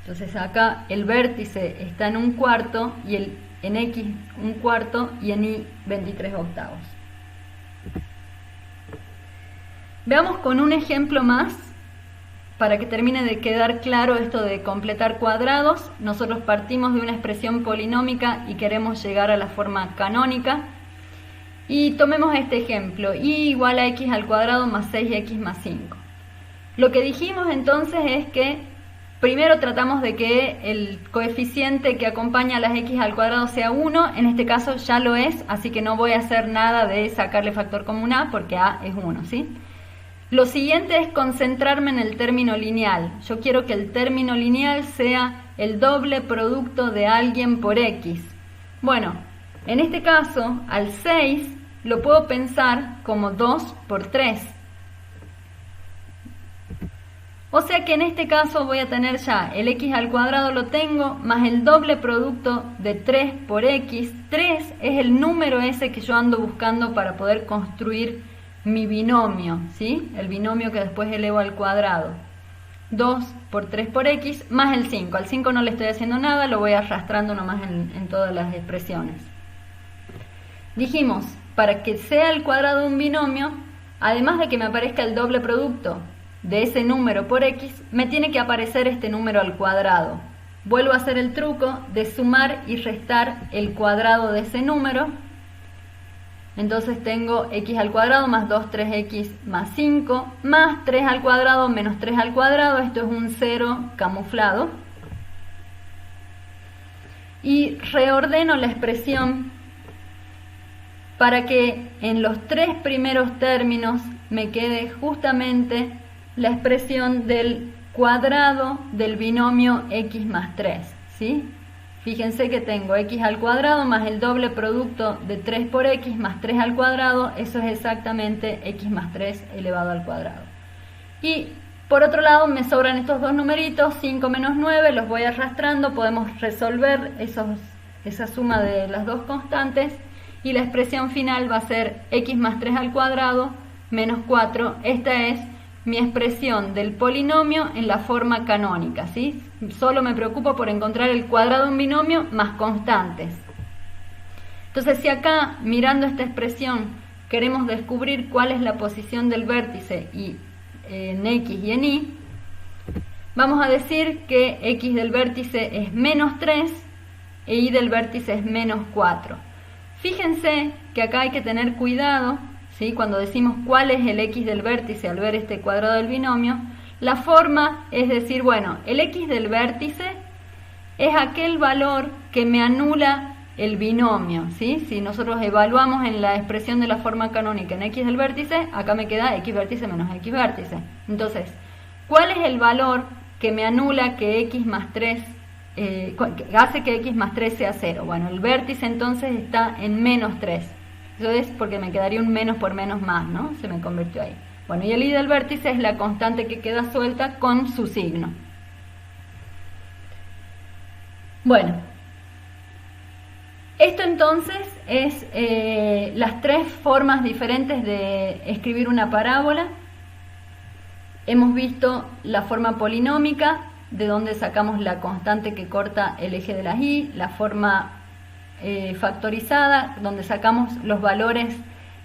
Entonces acá el vértice está en 1/4 y en x 1/4 y en y 23/8. Veamos con un ejemplo más para que termine de quedar claro esto de completar cuadrados. Nosotros partimos de una expresión polinómica y queremos llegar a la forma canónica. Y tomemos este ejemplo, y igual a x al cuadrado más 6x más 5. Lo que dijimos entonces es que primero tratamos de que el coeficiente que acompaña a las x al cuadrado sea 1, en este caso ya lo es, así que no voy a hacer nada de sacarle factor común a porque a es 1, ¿sí? Lo siguiente es concentrarme en el término lineal. Yo quiero que el término lineal sea el doble producto de alguien por x. Bueno, en este caso, al 6 lo puedo pensar como 2 por 3. O sea que en este caso voy a tener ya el x al cuadrado lo tengo, más el doble producto de 3 por x. 3 es el número ese que yo ando buscando para poder construir mi binomio, ¿sí? El binomio que después elevo al cuadrado. 2 por 3 por x más el 5. Al 5 no le estoy haciendo nada, lo voy arrastrando nomás en todas las expresiones. Dijimos, para que sea el cuadrado de un binomio, además de que me aparezca el doble producto de ese número por x, me tiene que aparecer este número al cuadrado. Vuelvo a hacer el truco de sumar y restar el cuadrado de ese número. Entonces tengo x al cuadrado más 2, 3x más 5, más 3 al cuadrado menos 3 al cuadrado. Esto es un 0 camuflado. Y reordeno la expresión para que en los 3 primeros términos me quede justamente la expresión del cuadrado del binomio x más 3, ¿sí? Fíjense que tengo x al cuadrado más el doble producto de 3 por x más 3 al cuadrado, eso es exactamente x más 3 elevado al cuadrado. Y por otro lado me sobran estos dos numeritos, 5 menos 9, los voy arrastrando, podemos resolver esa suma de las dos constantes y la expresión final va a ser x más 3 al cuadrado menos 4, esta es mi expresión del polinomio en la forma canónica, ¿sí? Solo me preocupo por encontrar el cuadrado de un binomio más constantes. Entonces, si acá, mirando esta expresión, queremos descubrir cuál es la posición del vértice en x y en y, vamos a decir que x del vértice es menos 3 e y del vértice es menos 4. Fíjense que acá hay que tener cuidado, ¿sí? Cuando decimos cuál es el x del vértice al ver este cuadrado del binomio, la forma es decir, bueno, el x del vértice es aquel valor que me anula el binomio, ¿sí? Si nosotros evaluamos en la expresión de la forma canónica en x del vértice, acá me queda x vértice menos x vértice. Entonces, ¿cuál es el valor que me anula que x más 3, que hace que x más 3 sea 0? Bueno, el vértice entonces está en menos 3. Eso es porque me quedaría un menos por menos más, ¿no? Se me convirtió ahí. Bueno, y el y del vértice es la constante que queda suelta con su signo. Bueno, esto entonces es las 3 formas diferentes de escribir una parábola. Hemos visto la forma polinómica, de donde sacamos la constante que corta el eje de las y, la forma factorizada, donde sacamos los valores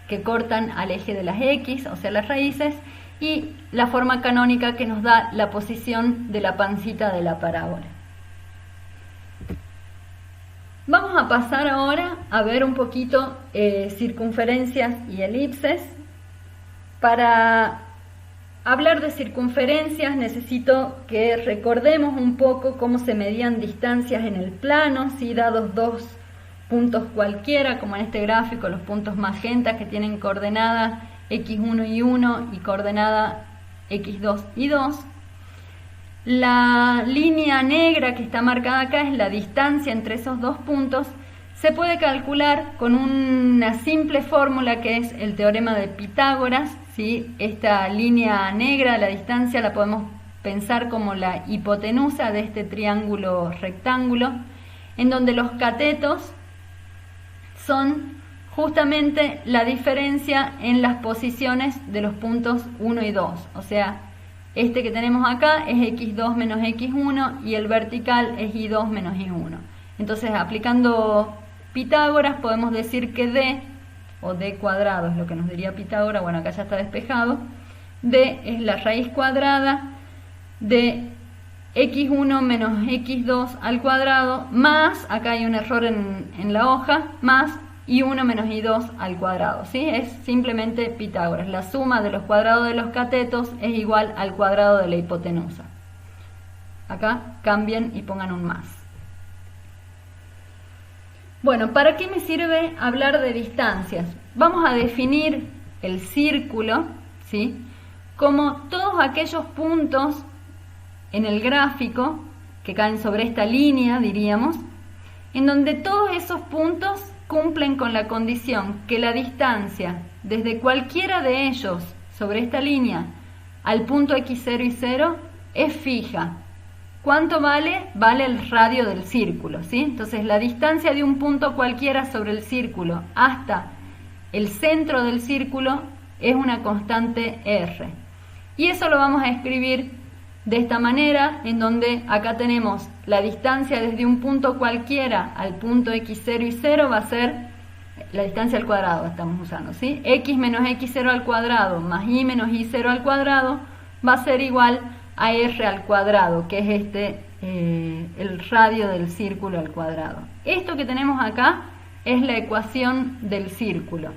que cortan al eje de las x, o sea las raíces, y la forma canónica que nos da la posición de la pancita de la parábola. Vamos a pasar ahora a ver un poquito circunferencias y elipses. Para hablar de circunferencias necesito que recordemos un poco cómo se medían distancias en el plano, si dados dos puntos cualquiera, como en este gráfico, los puntos magentas que tienen coordenada x1 y 1 y coordenada x2 y 2. La línea negra que está marcada acá es la distancia entre esos dos puntos. Se puede calcular con una simple fórmula que es el teorema de Pitágoras, ¿sí? Esta línea negra, la distancia, la podemos pensar como la hipotenusa de este triángulo rectángulo, en donde los catetos son justamente la diferencia en las posiciones de los puntos 1 y 2. O sea, este que tenemos acá es x2 menos x1 y el vertical es y2 menos y1. Entonces, aplicando Pitágoras, podemos decir que d, o d cuadrado es lo que nos diría Pitágoras, bueno, acá ya está despejado, d es la raíz cuadrada de x1 menos x2 al cuadrado, más, acá hay un error en la hoja, más y1 menos y2 al cuadrado, ¿sí? Es simplemente Pitágoras. La suma de los cuadrados de los catetos es igual al cuadrado de la hipotenusa. Acá cambien y pongan un más. Bueno, ¿para qué me sirve hablar de distancias? Vamos a definir el círculo, ¿sí? Como todos aquellos puntos en el gráfico que caen sobre esta línea, diríamos, en donde todos esos puntos cumplen con la condición que la distancia desde cualquiera de ellos sobre esta línea al punto x0 y 0 es fija. ¿Cuánto vale? Vale el radio del círculo, ¿sí? Entonces la distancia de un punto cualquiera sobre el círculo hasta el centro del círculo es una constante R. Y eso lo vamos a escribir de esta manera, en donde acá tenemos la distancia desde un punto cualquiera al punto x0 y 0 va a ser la distancia al cuadrado, estamos usando, ¿sí? X menos x0 al cuadrado más y menos y0 al cuadrado va a ser igual a r al cuadrado, que es el radio del círculo al cuadrado. Esto que tenemos acá es la ecuación del círculo.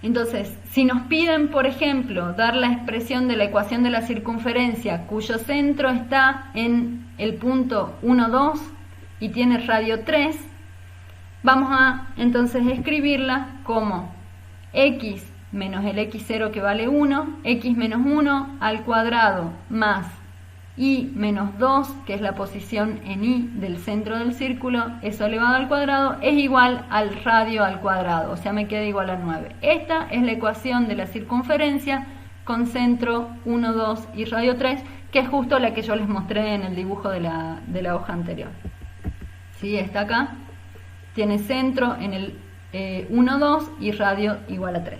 Entonces, si nos piden, por ejemplo, dar la expresión de la ecuación de la circunferencia, cuyo centro está en el punto 1, 2 y tiene radio 3, vamos a entonces escribirla como x menos el x0 que vale 1, x menos 1 al cuadrado más y menos 2, que es la posición en y del centro del círculo, eso elevado al cuadrado, es igual al radio al cuadrado, o sea, me queda igual a 9. Esta es la ecuación de la circunferencia con centro 1, 2 y radio 3, que es justo la que yo les mostré en el dibujo de la hoja anterior. ¿Sí? Está acá, tiene centro en el 1, 2 y radio igual a 3.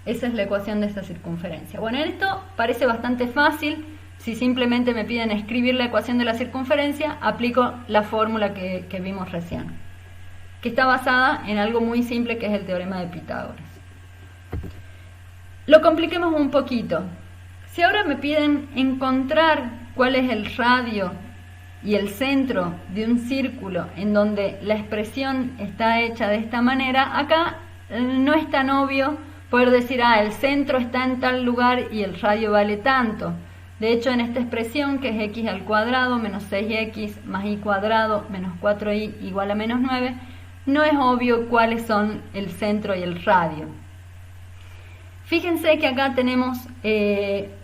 Esa es la ecuación de esta circunferencia. Bueno, esto parece bastante fácil. Si simplemente me piden escribir la ecuación de la circunferencia, aplico la fórmula que vimos recién, que está basada en algo muy simple, que es el teorema de Pitágoras. Lo compliquemos un poquito. Si ahora me piden encontrar cuál es el radio y el centro de un círculo en donde la expresión está hecha de esta manera, acá no es tan obvio poder decir, el centro está en tal lugar y el radio vale tanto. De hecho, en esta expresión, que es x al cuadrado menos 6x más y cuadrado menos 4y igual a menos 9, no es obvio cuáles son el centro y el radio. Fíjense que acá tenemos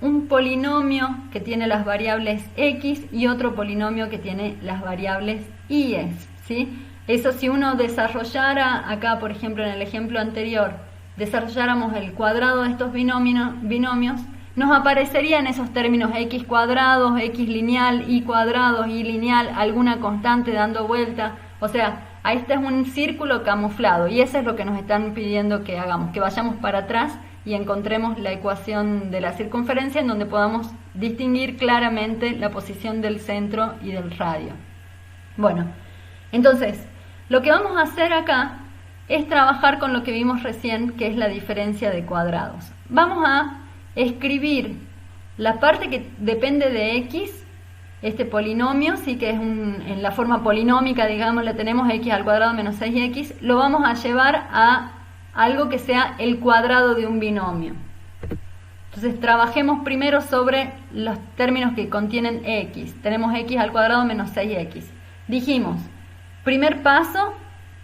un polinomio que tiene las variables x y otro polinomio que tiene las variables y, ¿sí? Eso, si uno desarrollara acá, por ejemplo, en el ejemplo anterior, desarrolláramos el cuadrado de estos binomios, nos aparecerían esos términos x cuadrados, x lineal, y cuadrados, y lineal, alguna constante dando vuelta. O sea, este es un círculo camuflado y eso es lo que nos están pidiendo que hagamos, que vayamos para atrás y encontremos la ecuación de la circunferencia en donde podamos distinguir claramente la posición del centro y del radio. Bueno, entonces, lo que vamos a hacer acá es trabajar con lo que vimos recién, que es la diferencia de cuadrados. Vamos a escribir la parte que depende de x, este polinomio, sí, que es en la forma polinómica, digamos, la tenemos x al cuadrado menos 6x, lo vamos a llevar a algo que sea el cuadrado de un binomio. Entonces trabajemos primero sobre los términos que contienen x. Tenemos x al cuadrado menos 6x. Dijimos, primer paso,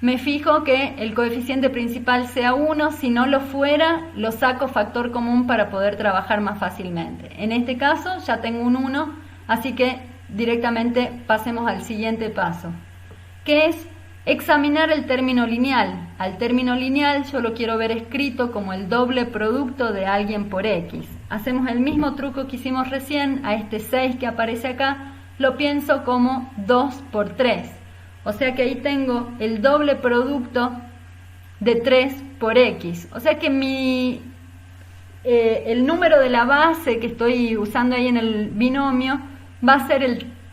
me fijo que el coeficiente principal sea 1, si no lo fuera, lo saco factor común para poder trabajar más fácilmente. En este caso ya tengo un 1, así que directamente pasemos al siguiente paso, que es examinar el término lineal. Al término lineal yo lo quiero ver escrito como el doble producto de alguien por x. Hacemos el mismo truco que hicimos recién, a este 6 que aparece acá, lo pienso como 2 por 3. O sea que ahí tengo el doble producto de 3 por x. O sea que el número de la base que estoy usando ahí en el binomio va a ser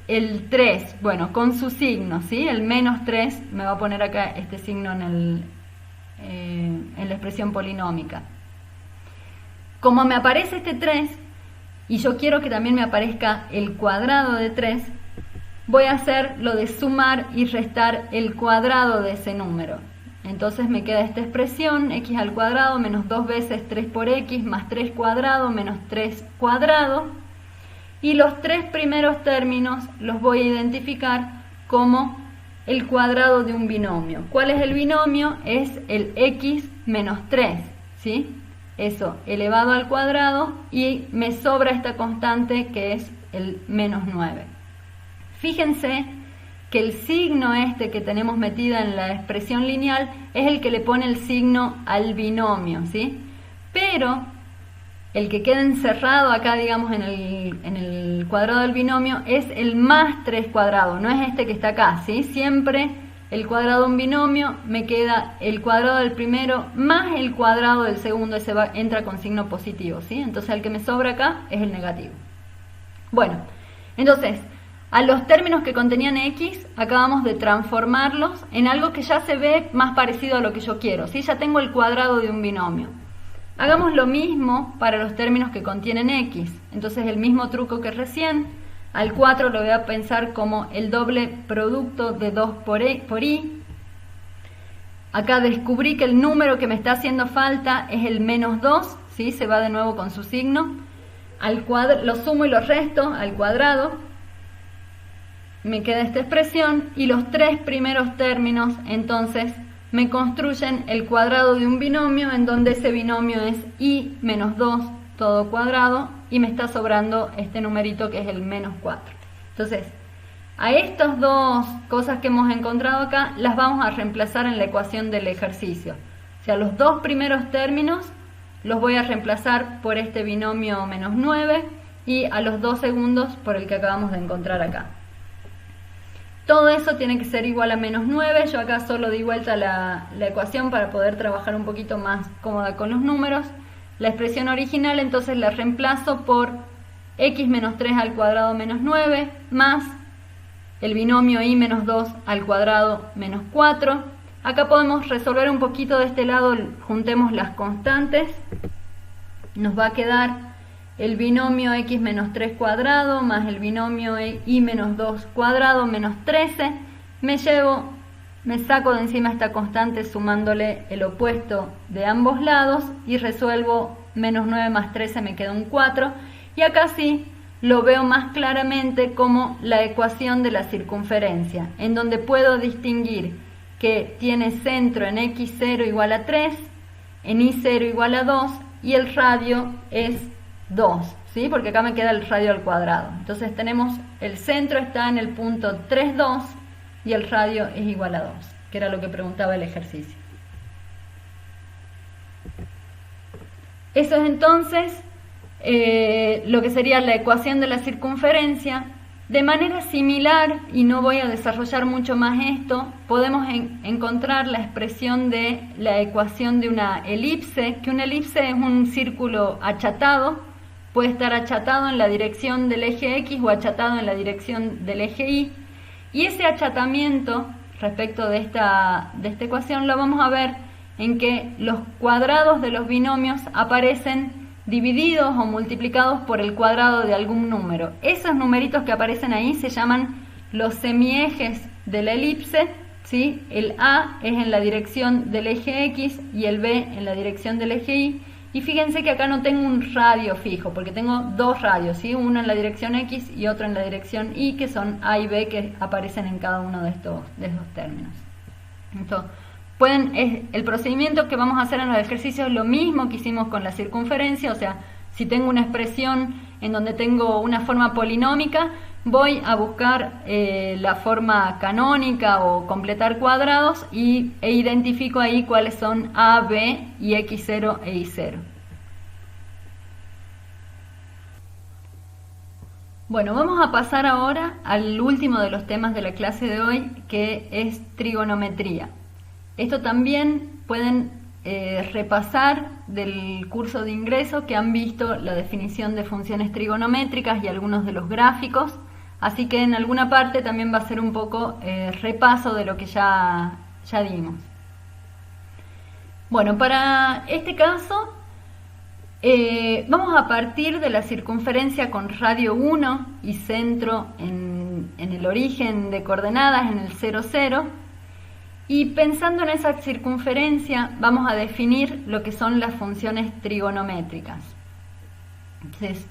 el 3, bueno, con su signo, ¿sí? El menos 3, me va a poner acá este signo en la expresión polinómica. Como me aparece este 3, y yo quiero que también me aparezca el cuadrado de 3, voy a hacer lo de sumar y restar el cuadrado de ese número. Entonces me queda esta expresión, x al cuadrado menos 2 veces 3 por x más 3 cuadrado menos 3 cuadrado. Y los tres primeros términos los voy a identificar como el cuadrado de un binomio. ¿Cuál es el binomio? Es el x menos 3, ¿sí? Eso elevado al cuadrado y me sobra esta constante que es el menos 9. Fíjense que el signo este que tenemos metida en la expresión lineal es el que le pone el signo al binomio, ¿sí? Pero el que queda encerrado acá, digamos, en el cuadrado del binomio es el más 3 cuadrado, no es este que está acá, ¿sí? Siempre el cuadrado de un binomio me queda el cuadrado del primero más el cuadrado del segundo, ese entra con signo positivo, ¿sí? Entonces el que me sobra acá es el negativo. Bueno, entonces, a los términos que contenían x, acabamos de transformarlos en algo que ya se ve más parecido a lo que yo quiero, ¿sí? Ya tengo el cuadrado de un binomio. Hagamos lo mismo para los términos que contienen x. Entonces el mismo truco que recién, al 4 lo voy a pensar como el doble producto de 2 por i. Acá descubrí que el número que me está haciendo falta es el menos 2, ¿sí? Se va de nuevo con su signo. Lo sumo y lo resto al cuadrado. Me queda esta expresión y los 3 primeros términos entonces me construyen el cuadrado de un binomio en donde ese binomio es i menos 2 todo cuadrado y me está sobrando este numerito que es el menos 4. Entonces, a estas dos cosas que hemos encontrado acá las vamos a reemplazar en la ecuación del ejercicio. O sea, los 2 primeros términos los voy a reemplazar por este binomio menos 9 y a los 2 segundos por el que acabamos de encontrar acá. Todo eso tiene que ser igual a menos 9. Yo acá solo di vuelta la ecuación para poder trabajar un poquito más cómoda con los números. La expresión original entonces la reemplazo por x menos 3 al cuadrado menos 9 más el binomio i menos 2 al cuadrado menos 4. Acá podemos resolver un poquito de este lado, juntemos las constantes. Nos va a quedar el binomio x menos 3 cuadrado más el binomio i menos 2 cuadrado menos 13. Me saco de encima esta constante sumándole el opuesto de ambos lados y resuelvo menos 9 más 13, me queda un 4. Y acá sí lo veo más claramente como la ecuación de la circunferencia, en donde puedo distinguir que tiene centro en x0 igual a 3, en y0 igual a 2 y el radio es 2, ¿sí? Porque acá me queda el radio al cuadrado. Entonces tenemos el centro está en el punto 3, 2 y el radio es igual a 2, que era lo que preguntaba el ejercicio. Eso es entonces lo que sería la ecuación de la circunferencia. De manera similar, y no voy a desarrollar mucho más esto, podemos encontrar la expresión de la ecuación de una elipse, que una elipse es un círculo achatado, puede estar achatado en la dirección del eje X o achatado en la dirección del eje Y, y ese achatamiento respecto de esta ecuación lo vamos a ver en que los cuadrados de los binomios aparecen divididos o multiplicados por el cuadrado de algún número. Esos numeritos que aparecen ahí se llaman los semiejes de la elipse, ¿sí? El A es en la dirección del eje X y el B en la dirección del eje Y. Y fíjense que acá no tengo un radio fijo, porque tengo dos radios, ¿sí? Uno en la dirección X y otro en la dirección Y, que son A y B, que aparecen en cada uno de estos términos. Entonces, el procedimiento que vamos a hacer en los ejercicios es lo mismo que hicimos con la circunferencia, o sea, si tengo una expresión en donde tengo una forma polinómica, voy a buscar la forma canónica o completar cuadrados e identifico ahí cuáles son A, B y X0 e Y0. Bueno, vamos a pasar ahora al último de los temas de la clase de hoy, que es trigonometría. Esto también pueden repasar del curso de ingreso, que han visto la definición de funciones trigonométricas y algunos de los gráficos, así que en alguna parte también va a ser un poco repaso de lo que ya dimos. Bueno, para este caso vamos a partir de la circunferencia con radio 1 y centro en el origen de coordenadas en el 0, 0. Y pensando en esa circunferencia vamos a definir lo que son las funciones trigonométricas. Entonces,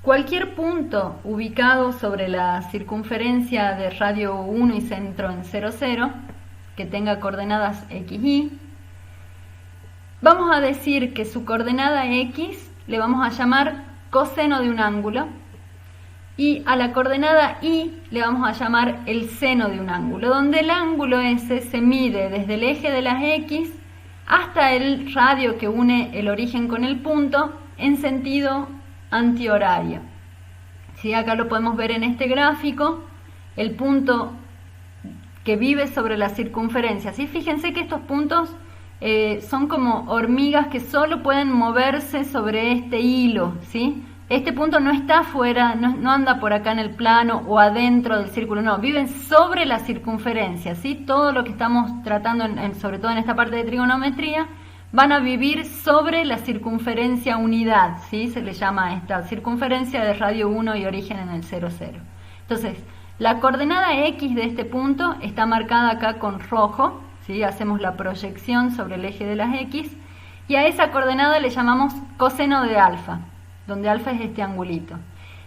cualquier punto ubicado sobre la circunferencia de radio 1 y centro en 0, 0, que tenga coordenadas x, y, vamos a decir que su coordenada x le vamos a llamar coseno de un ángulo y a la coordenada Y le vamos a llamar el seno de un ángulo, donde el ángulo ese se mide desde el eje de las X hasta el radio que une el origen con el punto en sentido antihorario. ¿Sí? Acá lo podemos ver en este gráfico, el punto que vive sobre la circunferencia. ¿Sí? Fíjense que estos puntos son como hormigas que solo pueden moverse sobre este hilo, ¿sí? Este punto no está afuera, no anda por acá en el plano o adentro del círculo, no, viven sobre la circunferencia, ¿sí? Todo lo que estamos tratando, sobre todo en esta parte de trigonometría, van a vivir sobre la circunferencia unidad, ¿sí? Se le llama a esta circunferencia de radio 1 y origen en el 0, 0. Entonces, la coordenada X de este punto está marcada acá con rojo, ¿sí? Hacemos la proyección sobre el eje de las X, y a esa coordenada le llamamos coseno de alfa, donde alfa es este angulito.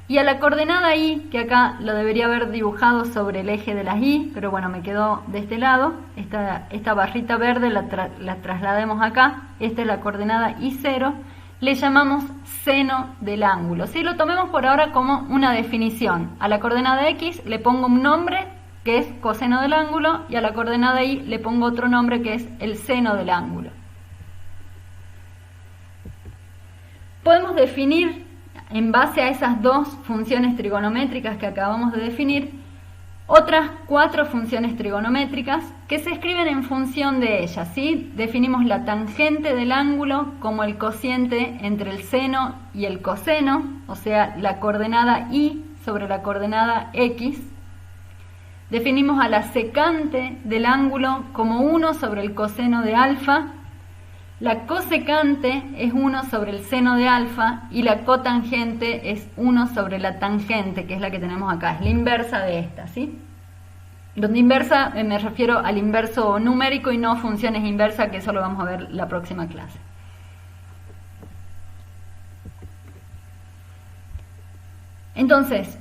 Y a la coordenada Y, que acá lo debería haber dibujado sobre el eje de las Y, pero bueno, me quedó de este lado, esta barrita verde la traslademos acá, esta es la coordenada Y0, le llamamos seno del ángulo. ¿Sí? Lo tomemos por ahora como una definición. A la coordenada X le pongo un nombre, que es coseno del ángulo, y a la coordenada Y le pongo otro nombre, que es el seno del ángulo. Podemos definir, en base a esas dos funciones trigonométricas que acabamos de definir, otras 4 funciones trigonométricas que se escriben en función de ellas, ¿sí? Definimos la tangente del ángulo como el cociente entre el seno y el coseno, o sea, la coordenada Y sobre la coordenada X. Definimos a la secante del ángulo como 1 sobre el coseno de alfa. La cosecante es 1 sobre el seno de alfa y la cotangente es 1 sobre la tangente, que es la que tenemos acá, es la inversa de esta, ¿sí? Donde inversa me refiero al inverso numérico y no funciones inversas, que eso lo vamos a ver la próxima clase. Entonces,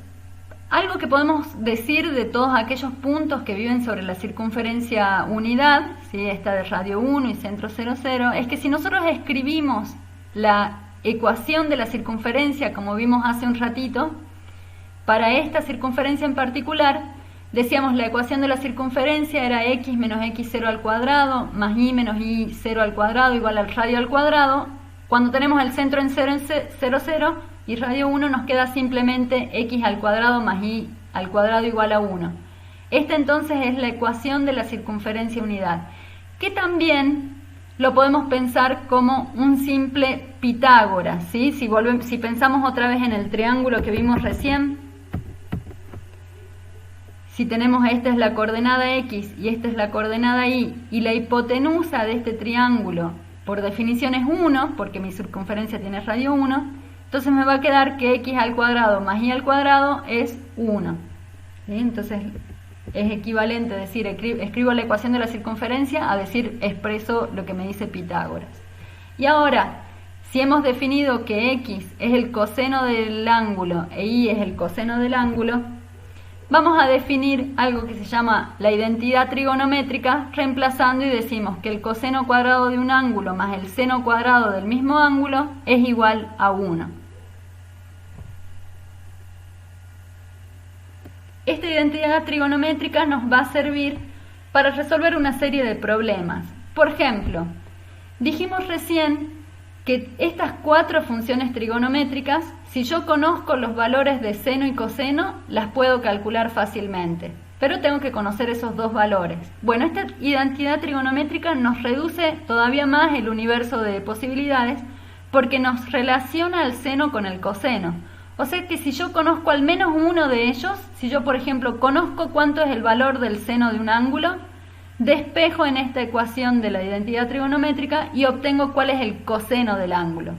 algo que podemos decir de todos aquellos puntos que viven sobre la circunferencia unidad, ¿sí? Esta de radio 1 y centro 0, 0, es que si nosotros escribimos la ecuación de la circunferencia, como vimos hace un ratito, para esta circunferencia en particular, decíamos la ecuación de la circunferencia era x menos x0 al cuadrado más y menos y0 al cuadrado igual al radio al cuadrado. Cuando tenemos el centro en 0, 0 y radio 1 nos queda simplemente x al cuadrado más y al cuadrado igual a 1. Esta entonces es la ecuación de la circunferencia unidad, que también lo podemos pensar como un simple Pitágoras, ¿sí? Si pensamos otra vez en el triángulo que vimos recién, si tenemos esta es la coordenada X y esta es la coordenada Y, y la hipotenusa de este triángulo por definición es 1, porque mi circunferencia tiene radio 1, entonces me va a quedar que x al cuadrado más y al cuadrado es 1. ¿Sí? Entonces es equivalente decir, escribo la ecuación de la circunferencia a decir expreso lo que me dice Pitágoras. Y ahora, si hemos definido que x es el coseno del ángulo e y es el coseno del ángulo, vamos a definir algo que se llama la identidad trigonométrica, reemplazando y decimos que el coseno cuadrado de un ángulo más el seno cuadrado del mismo ángulo es igual a 1. Esta identidad trigonométrica nos va a servir para resolver una serie de problemas. Por ejemplo, dijimos recién que estas 4 funciones trigonométricas, si yo conozco los valores de seno y coseno, las puedo calcular fácilmente, pero tengo que conocer esos 2 valores. Bueno, esta identidad trigonométrica nos reduce todavía más el universo de posibilidades porque nos relaciona el seno con el coseno. O sea que si yo conozco al menos uno de ellos, si yo por ejemplo conozco cuánto es el valor del seno de un ángulo, despejo en esta ecuación de la identidad trigonométrica y obtengo cuál es el coseno del ángulo.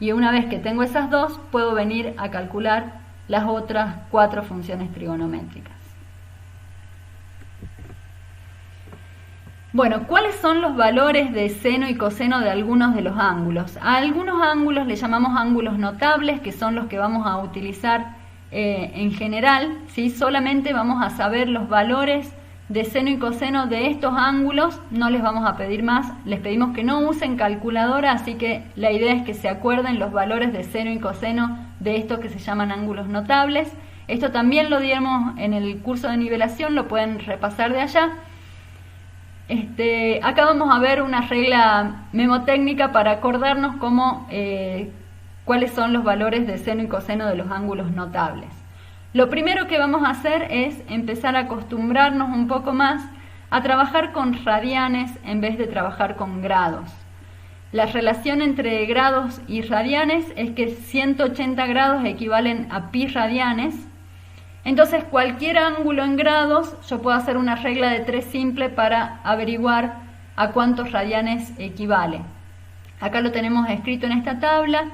Y una vez que tengo esas 2, puedo venir a calcular las otras 4 funciones trigonométricas. Bueno, ¿cuáles son los valores de seno y coseno de algunos de los ángulos? A algunos ángulos le llamamos ángulos notables, que son los que vamos a utilizar en general, ¿sí? Solamente vamos a saber los valores de seno y coseno de estos ángulos, no les vamos a pedir más, les pedimos que no usen calculadora, así que la idea es que se acuerden los valores de seno y coseno de estos que se llaman ángulos notables. Esto también lo dimos en el curso de nivelación, lo pueden repasar de allá. Acá vamos a ver una regla memotécnica para acordarnos cuáles son los valores de seno y coseno de los ángulos notables. Lo primero que vamos a hacer es empezar a acostumbrarnos un poco más a trabajar con radianes en vez de trabajar con grados. La relación entre grados y radianes es que 180 grados equivalen a pi radianes. Entonces cualquier ángulo en grados, yo puedo hacer una regla de 3 simple para averiguar a cuántos radianes equivale. Acá lo tenemos escrito en esta tabla.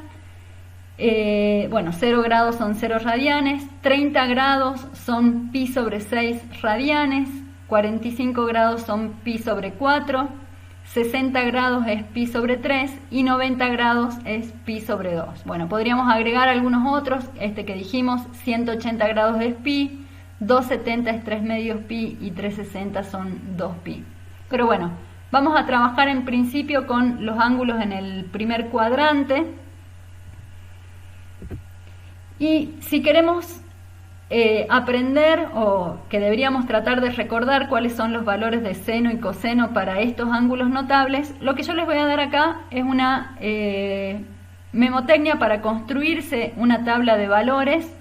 0 grados son 0 radianes, 30 grados son pi sobre 6 radianes, 45 grados son pi sobre 4, 60 grados es pi sobre 3 y 90 grados es pi sobre 2. Bueno, podríamos agregar algunos otros, que dijimos, 180 grados es pi, 270 es 3 medios pi y 360 son 2 pi. Pero bueno, vamos a trabajar en principio con los ángulos en el primer cuadrante. Y si queremos aprender, o que deberíamos tratar de recordar cuáles son los valores de seno y coseno para estos ángulos notables, lo que yo les voy a dar acá es una memotecnia para construirse una tabla de valores.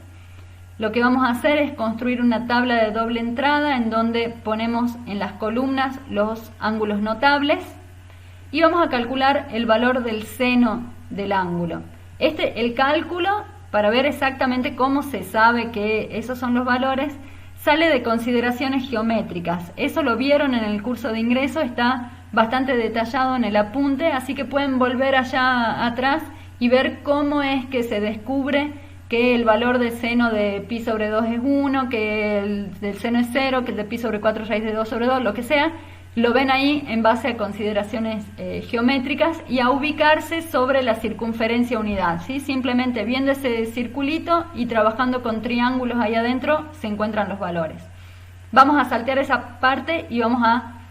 Lo que vamos a hacer es construir una tabla de doble entrada en donde ponemos en las columnas los ángulos notables y vamos a calcular el valor del seno del ángulo. El cálculo, para ver exactamente cómo se sabe que esos son los valores, sale de consideraciones geométricas. Eso lo vieron en el curso de ingreso, está bastante detallado en el apunte, así que pueden volver allá atrás y ver cómo es que se descubre que el valor del seno de pi sobre 2 es 1, que el del seno es 0, que el de pi sobre 4 raíz de 2 sobre 2, lo que sea. Lo ven ahí en base a consideraciones geométricas y a ubicarse sobre la circunferencia unidad, ¿sí? Simplemente viendo ese circulito y trabajando con triángulos ahí adentro se encuentran los valores. Vamos a saltear esa parte y vamos a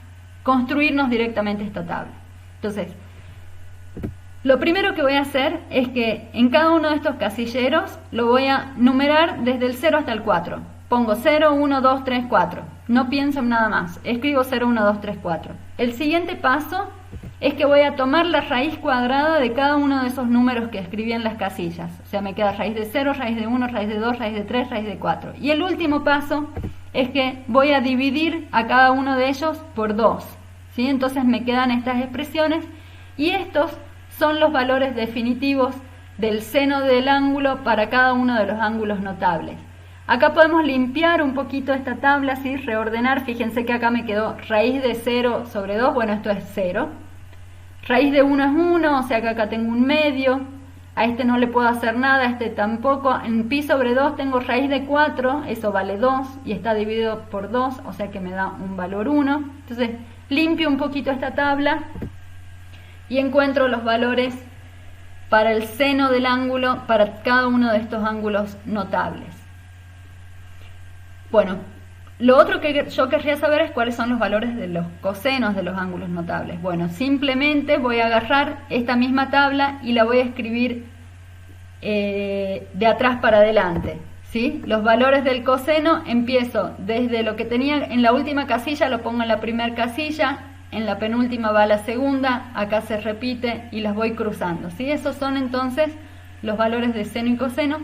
construirnos directamente esta tabla. Entonces, lo primero que voy a hacer es que en cada uno de estos casilleros lo voy a numerar desde el 0 hasta el 4. Pongo 0, 1, 2, 3, 4. No pienso en nada más. Escribo 0, 1, 2, 3, 4. El siguiente paso es que voy a tomar la raíz cuadrada de cada uno de esos números que escribí en las casillas. O sea, me queda raíz de 0, raíz de 1, raíz de 2, raíz de 3, raíz de 4. Y el último paso es que voy a dividir a cada uno de ellos por 2. ¿Sí? Entonces me quedan estas expresiones y estos son los valores definitivos del seno del ángulo para cada uno de los ángulos notables. Acá podemos limpiar un poquito esta tabla, ¿sí? Reordenar. Fíjense que acá me quedó raíz de 0 sobre 2, bueno, esto es 0. Raíz de 1 es 1, o sea que acá tengo un medio. A este no le puedo hacer nada, a este tampoco. En pi sobre 2 tengo raíz de 4, eso vale 2 y está dividido por 2, o sea que me da un valor 1. Entonces limpio un poquito esta tabla y encuentro los valores para el seno del ángulo para cada uno de estos ángulos notables. Bueno, lo otro que yo querría saber es cuáles son los valores de los cosenos de los ángulos notables. Bueno, simplemente voy a agarrar esta misma tabla y la voy a escribir de atrás para adelante, ¿sí? Los valores del coseno empiezo desde lo que tenía en la última casilla, lo pongo en la primera casilla, en la penúltima va a la segunda, acá se repite y las voy cruzando, ¿sí? Esos son entonces los valores de seno y coseno.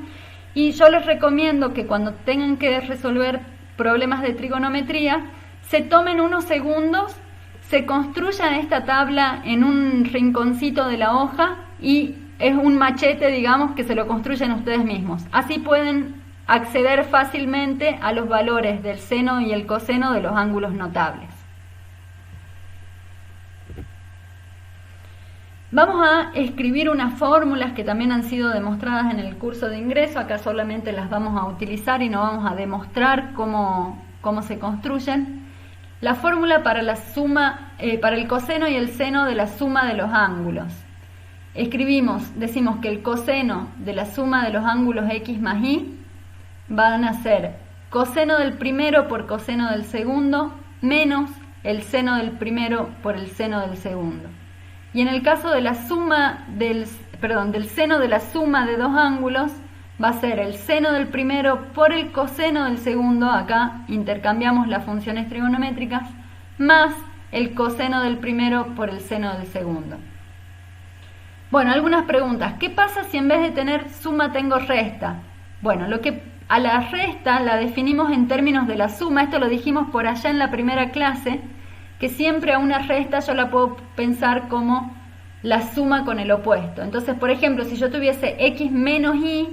Y yo les recomiendo que cuando tengan que resolver problemas de trigonometría, se tomen unos segundos, se construyan esta tabla en un rinconcito de la hoja y es un machete, digamos, que se lo construyen ustedes mismos. Así pueden acceder fácilmente a los valores del seno y el coseno de los ángulos notables. Vamos a escribir unas fórmulas que también han sido demostradas en el curso de ingreso. Acá solamente las vamos a utilizar y no vamos a demostrar cómo se construyen. La fórmula para la suma, para el coseno y el seno de la suma de los ángulos. Decimos que el coseno de la suma de los ángulos x más y van a ser coseno del primero por coseno del segundo menos el seno del primero por el seno del segundo. Y en el caso de la suma del seno de la suma de dos ángulos, va a ser el seno del primero por el coseno del segundo, acá intercambiamos las funciones trigonométricas, más el coseno del primero por el seno del segundo. Bueno, algunas preguntas. ¿Qué pasa si en vez de tener suma tengo resta? Bueno, a la resta la definimos en términos de la suma, esto lo dijimos por allá en la primera clase, que siempre a una resta yo la puedo pensar como la suma con el opuesto. Entonces, por ejemplo, si yo tuviese x menos y,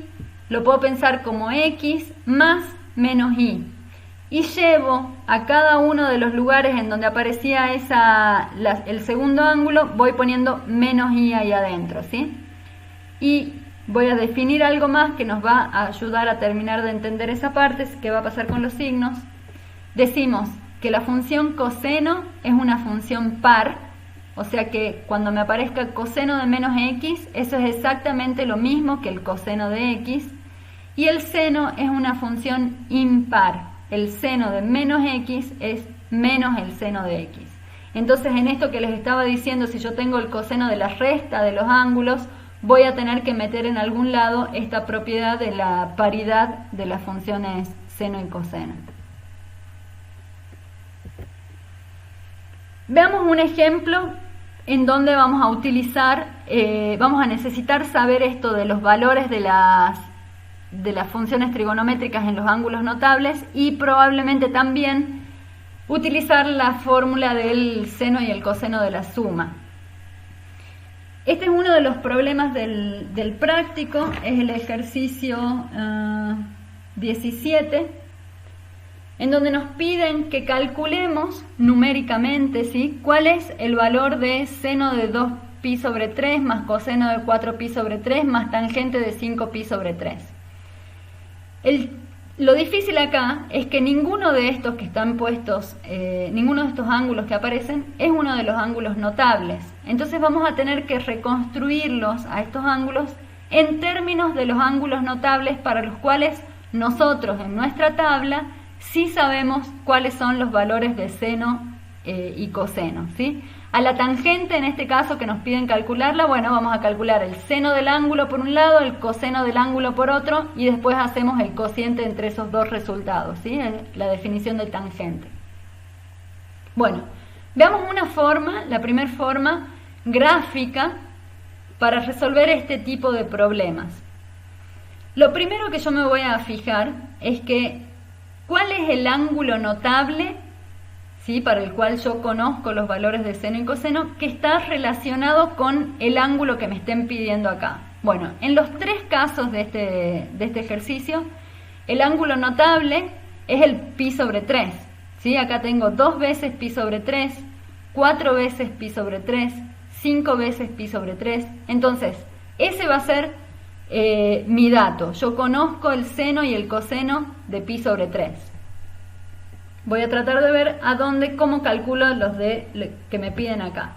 lo puedo pensar como x más menos y. Y llevo a cada uno de los lugares en donde aparecía el segundo ángulo, voy poniendo menos i ahí adentro, ¿sí? Y voy a definir algo más que nos va a ayudar a terminar de entender esa parte, qué va a pasar con los signos. Decimos que la función coseno es una función par, o sea que cuando me aparezca coseno de menos x, eso es exactamente lo mismo que el coseno de x, y el seno es una función impar. El seno de menos x es menos el seno de x. Entonces, en esto que les estaba diciendo, si yo tengo el coseno de la resta de los ángulos, voy a tener que meter en algún lado esta propiedad de la paridad de las funciones seno y coseno. Veamos un ejemplo en donde vamos a utilizar, vamos a necesitar saber esto de los valores de las funciones trigonométricas en los ángulos notables y probablemente también utilizar la fórmula del seno y el coseno de la suma. Este es uno de los problemas del práctico, es el ejercicio 17, en donde nos piden que calculemos numéricamente, ¿sí?, cuál es el valor de seno de 2pi sobre 3 más coseno de 4pi sobre 3 más tangente de 5pi sobre 3. Lo difícil acá es que ninguno de estos que están puestos, ninguno de estos ángulos que aparecen es uno de los ángulos notables. Entonces vamos a tener que reconstruirlos a estos ángulos en términos de los ángulos notables para los cuales nosotros en nuestra tabla sí sabemos cuáles son los valores de seno y coseno, ¿sí? A la tangente, en este caso que nos piden calcularla, bueno, vamos a calcular el seno del ángulo por un lado, el coseno del ángulo por otro, y después hacemos el cociente entre esos dos resultados, ¿sí? La definición de tangente. Bueno, veamos una forma, la primera forma gráfica para resolver este tipo de problemas. Lo primero que yo me voy a fijar es que ¿cuál es el ángulo notable, ¿sí?, para el cual yo conozco los valores de seno y coseno, que está relacionado con el ángulo que me estén pidiendo acá? Bueno, en los tres casos de este ejercicio, el ángulo notable es el pi sobre 3, ¿sí? Acá tengo 2 veces pi sobre 3, 4 veces pi sobre 3, 5 veces pi sobre 3. Entonces, ese va a ser mi dato. Yo conozco el seno y el coseno de pi sobre 3. Voy a tratar de ver cómo calculo los que me piden acá.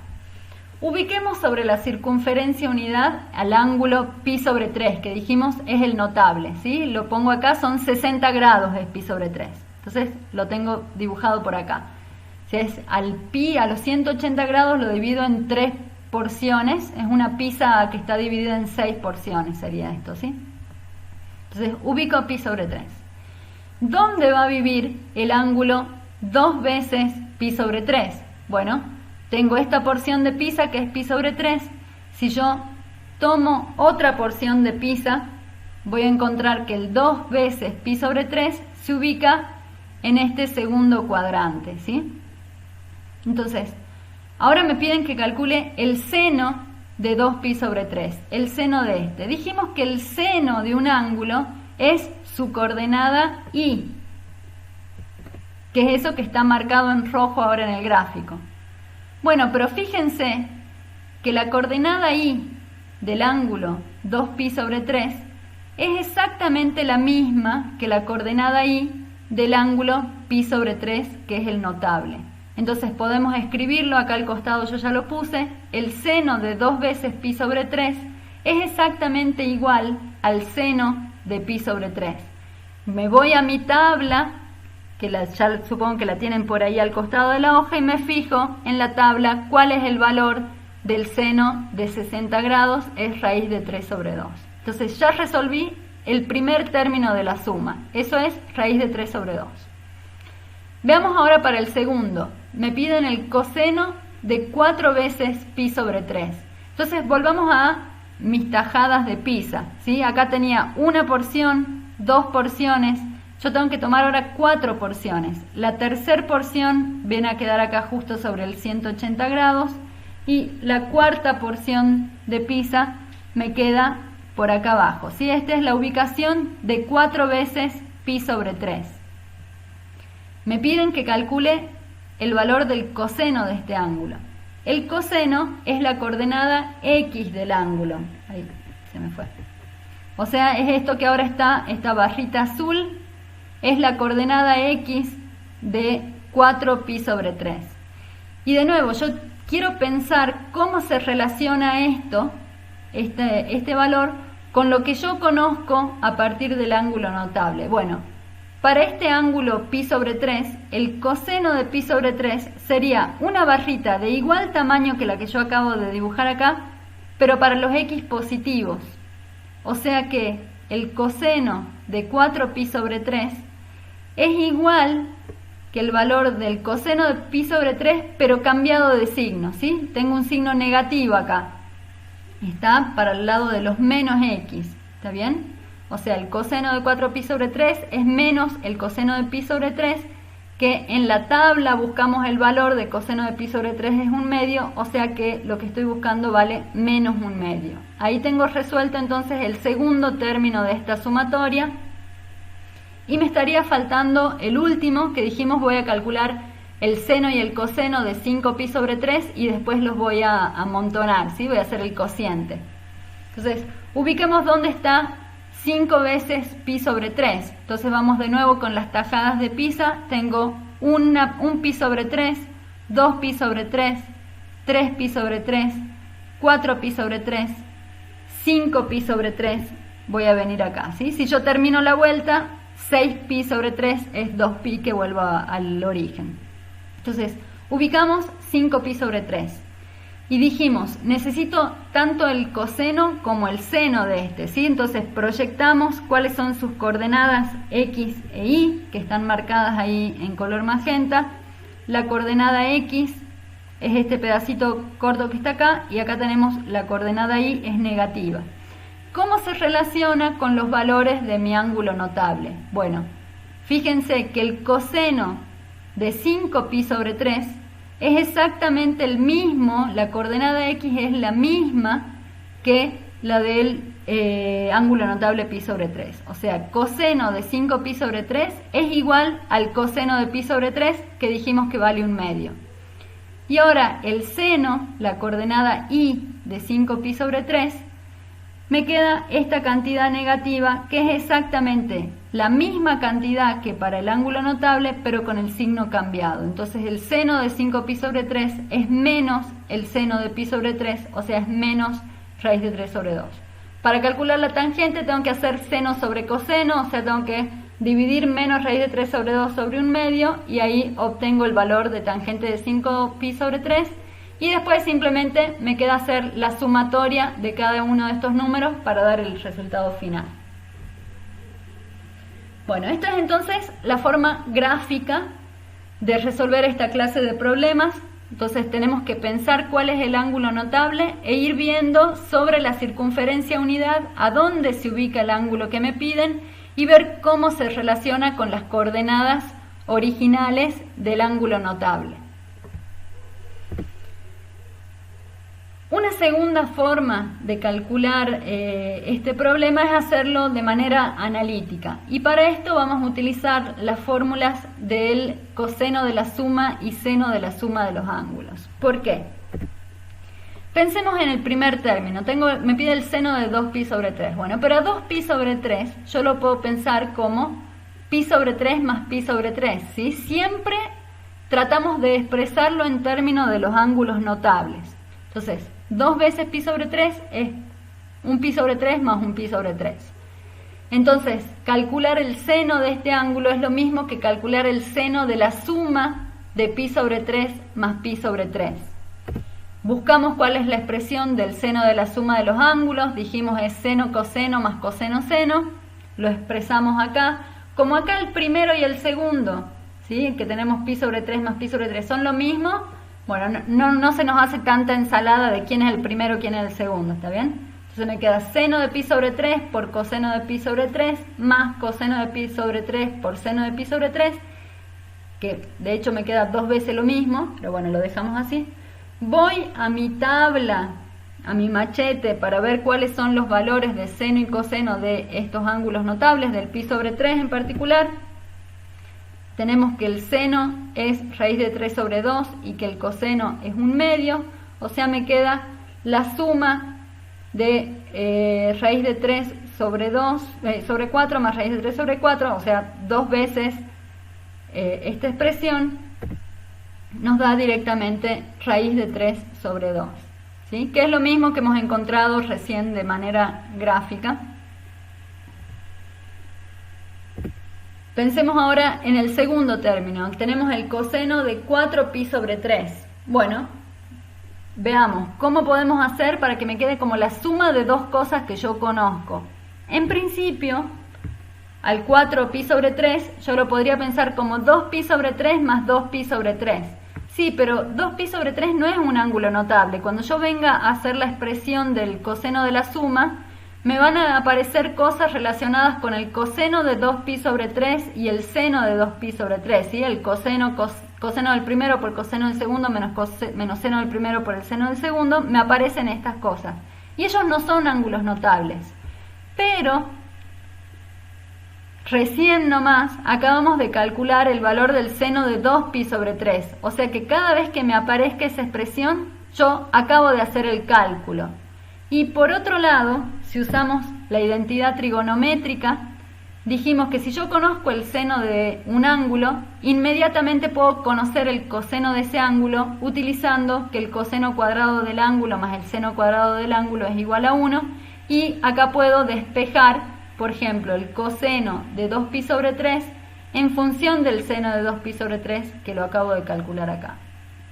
Ubiquemos sobre la circunferencia unidad al ángulo pi sobre 3, que dijimos es el notable, ¿sí? Lo pongo acá, son 60 grados de pi sobre 3. Entonces lo tengo dibujado por acá. Si es al pi, a los 180 grados, lo divido en 3 porciones. Es una pizza que está dividida en 6 porciones, sería esto, ¿sí? Entonces ubico pi sobre 3. ¿Dónde va a vivir el ángulo 2 veces pi sobre 3? Bueno, tengo esta porción de pizza que es pi sobre 3. Si yo tomo otra porción de pizza, voy a encontrar que el 2 veces pi sobre 3 se ubica en este segundo cuadrante, ¿sí? Entonces, ahora me piden que calcule el seno de 2 pi sobre 3, el seno de este. Dijimos que el seno de un ángulo es su coordenada y, que es eso que está marcado en rojo ahora en el gráfico. Bueno, pero fíjense que la coordenada y del ángulo 2pi sobre 3 es exactamente la misma que la coordenada y del ángulo pi sobre 3, que es el notable. Entonces podemos escribirlo, acá al costado yo ya lo puse, el seno de 2 veces pi sobre 3 es exactamente igual al seno de pi sobre 3. Me voy a mi tabla, que ya supongo que la tienen por ahí al costado de la hoja, y me fijo en la tabla cuál es el valor del seno de 60 grados, es raíz de 3 sobre 2. Entonces ya resolví el primer término de la suma. Eso es raíz de 3 sobre 2. Veamos ahora para el segundo. Me piden el coseno de 4 veces pi sobre 3. Entonces volvamos a mis tajadas de pizza, ¿sí? Acá tenía una porción, 2 porciones. Yo tengo que tomar ahora 4 porciones. La tercera porción viene a quedar acá justo sobre el 180 grados. Y la cuarta porción de pizza me queda por acá abajo, ¿sí? Esta es la ubicación de 4 veces pi sobre 3. Me piden que calcule el valor del coseno de este ángulo. El coseno es la coordenada X del ángulo. Ahí se me fue. O sea, es esto que ahora está, esta barrita azul, es la coordenada X de 4 pi sobre 3. Y de nuevo, yo quiero pensar cómo se relaciona esto, este valor, con lo que yo conozco a partir del ángulo notable. Bueno, para este ángulo pi sobre 3, el coseno de pi sobre 3 sería una barrita de igual tamaño que la que yo acabo de dibujar acá, pero para los x positivos. O sea que el coseno de 4 pi sobre 3 es igual que el valor del coseno de pi sobre 3, pero cambiado de signo, ¿sí? Tengo un signo negativo acá. Está para el lado de los menos x, ¿está bien? O sea, el coseno de 4 pi sobre 3 es menos el coseno de pi sobre 3, que en la tabla buscamos el valor de coseno de pi sobre 3 es 1/2, o sea que lo que estoy buscando vale menos 1/2. Ahí tengo resuelto entonces el segundo término de esta sumatoria. Y me estaría faltando el último, que dijimos voy a calcular el seno y el coseno de 5 pi sobre 3 y después los voy a amontonar, ¿sí? Voy a hacer el cociente. Entonces, ubiquemos dónde está 5 veces pi sobre 3. Entonces vamos de nuevo con las tajadas de pizza. Tengo un pi sobre 3, 2 pi sobre 3, 3 pi sobre 3, 4 pi sobre 3, 5 pi sobre 3. Voy a venir acá, ¿sí? Si yo termino la vuelta, 6 pi sobre 3 es 2 pi que vuelvo al origen. Entonces, ubicamos 5 pi sobre 3. Y dijimos, necesito tanto el coseno como el seno de este, ¿sí? Entonces, proyectamos cuáles son sus coordenadas X e Y, que están marcadas ahí en color magenta. La coordenada X es este pedacito corto que está acá, y acá tenemos la coordenada Y, es negativa. ¿Cómo se relaciona con los valores de mi ángulo notable? Bueno, fíjense que el coseno de 5 pi sobre 3 es exactamente el mismo, la coordenada X es la misma que la del ángulo notable pi sobre 3. O sea, coseno de 5 pi sobre 3 es igual al coseno de pi sobre 3, que dijimos que vale 1/2. Y ahora el seno, la coordenada Y de 5 pi sobre 3, me queda esta cantidad negativa, que es exactamente la misma cantidad que para el ángulo notable, pero con el signo cambiado. Entonces el seno de 5 pi sobre 3 es menos el seno de pi sobre 3, o sea, es menos raíz de 3 sobre 2. Para calcular la tangente tengo que hacer seno sobre coseno, o sea, tengo que dividir menos raíz de 3 sobre 2 sobre 1/2, y ahí obtengo el valor de tangente de 5 pi sobre 3. Y después simplemente me queda hacer la sumatoria de cada uno de estos números para dar el resultado final. Bueno, esta es entonces la forma gráfica de resolver esta clase de problemas. Entonces tenemos que pensar cuál es el ángulo notable e ir viendo sobre la circunferencia unidad a dónde se ubica el ángulo que me piden y ver cómo se relaciona con las coordenadas originales del ángulo notable. Una segunda forma de calcular este problema es hacerlo de manera analítica, y para esto vamos a utilizar las fórmulas del coseno de la suma y seno de la suma de los ángulos. ¿Por qué? Pensemos en el primer término. Me pide el seno de 2 pi sobre 3. Bueno, pero a 2 pi sobre 3 yo lo puedo pensar como pi sobre 3 más pi sobre 3, ¿sí? Siempre tratamos de expresarlo en términos de los ángulos notables. Entonces, 2 veces pi sobre 3 es un pi sobre 3 más un pi sobre 3. Entonces, calcular el seno de este ángulo es lo mismo que calcular el seno de la suma de pi sobre 3 más pi sobre 3. Buscamos cuál es la expresión del seno de la suma de los ángulos. Dijimos es seno coseno más coseno seno. lo expresamos acá, como acá el primero y el segundo, ¿sí? Que tenemos pi sobre 3 más pi sobre 3 son lo mismo, bueno, no se nos hace tanta ensalada de quién es el primero, quién es el segundo, ¿está bien? Entonces me queda seno de pi sobre 3 por coseno de pi sobre 3 más coseno de pi sobre 3 por seno de pi sobre 3, que de hecho me queda 2 veces lo mismo, pero bueno, lo dejamos así. Voy a mi tabla, a mi machete, para ver cuáles son los valores de seno y coseno de estos ángulos notables, del pi sobre 3 en particular. Tenemos que el seno es raíz de 3 sobre 2 y que el coseno es 1/2, o sea, me queda la suma de raíz de 3 sobre 2, sobre 4 más raíz de 3 sobre 4, o sea, 2 veces esta expresión nos da directamente raíz de 3 sobre 2, ¿sí? Que es lo mismo que hemos encontrado recién de manera gráfica. Pensemos ahora en el segundo término. Tenemos el coseno de 4pi sobre 3. Bueno, veamos cómo podemos hacer para que me quede como la suma de dos cosas que yo conozco. En principio, al 4pi sobre 3 yo lo podría pensar como 2pi sobre 3 más 2pi sobre 3. Sí, pero 2pi sobre 3 no es un ángulo notable. Cuando yo venga a hacer la expresión del coseno de la suma, me van a aparecer cosas relacionadas con el coseno de 2pi sobre 3 y el seno de 2pi sobre 3, ¿sí? El coseno del primero por coseno del segundo menos seno del primero por el seno del segundo, me aparecen estas cosas. Y ellos no son ángulos notables. Pero, recién nomás, acabamos de calcular el valor del seno de 2pi sobre 3. O sea que cada vez que me aparezca esa expresión, yo acabo de hacer el cálculo. Y por otro lado, si usamos la identidad trigonométrica, dijimos que si yo conozco el seno de un ángulo, inmediatamente puedo conocer el coseno de ese ángulo utilizando que el coseno cuadrado del ángulo más el seno cuadrado del ángulo es igual a 1, y acá puedo despejar, por ejemplo, el coseno de 2pi sobre 3 en función del seno de 2pi sobre 3 que lo acabo de calcular acá,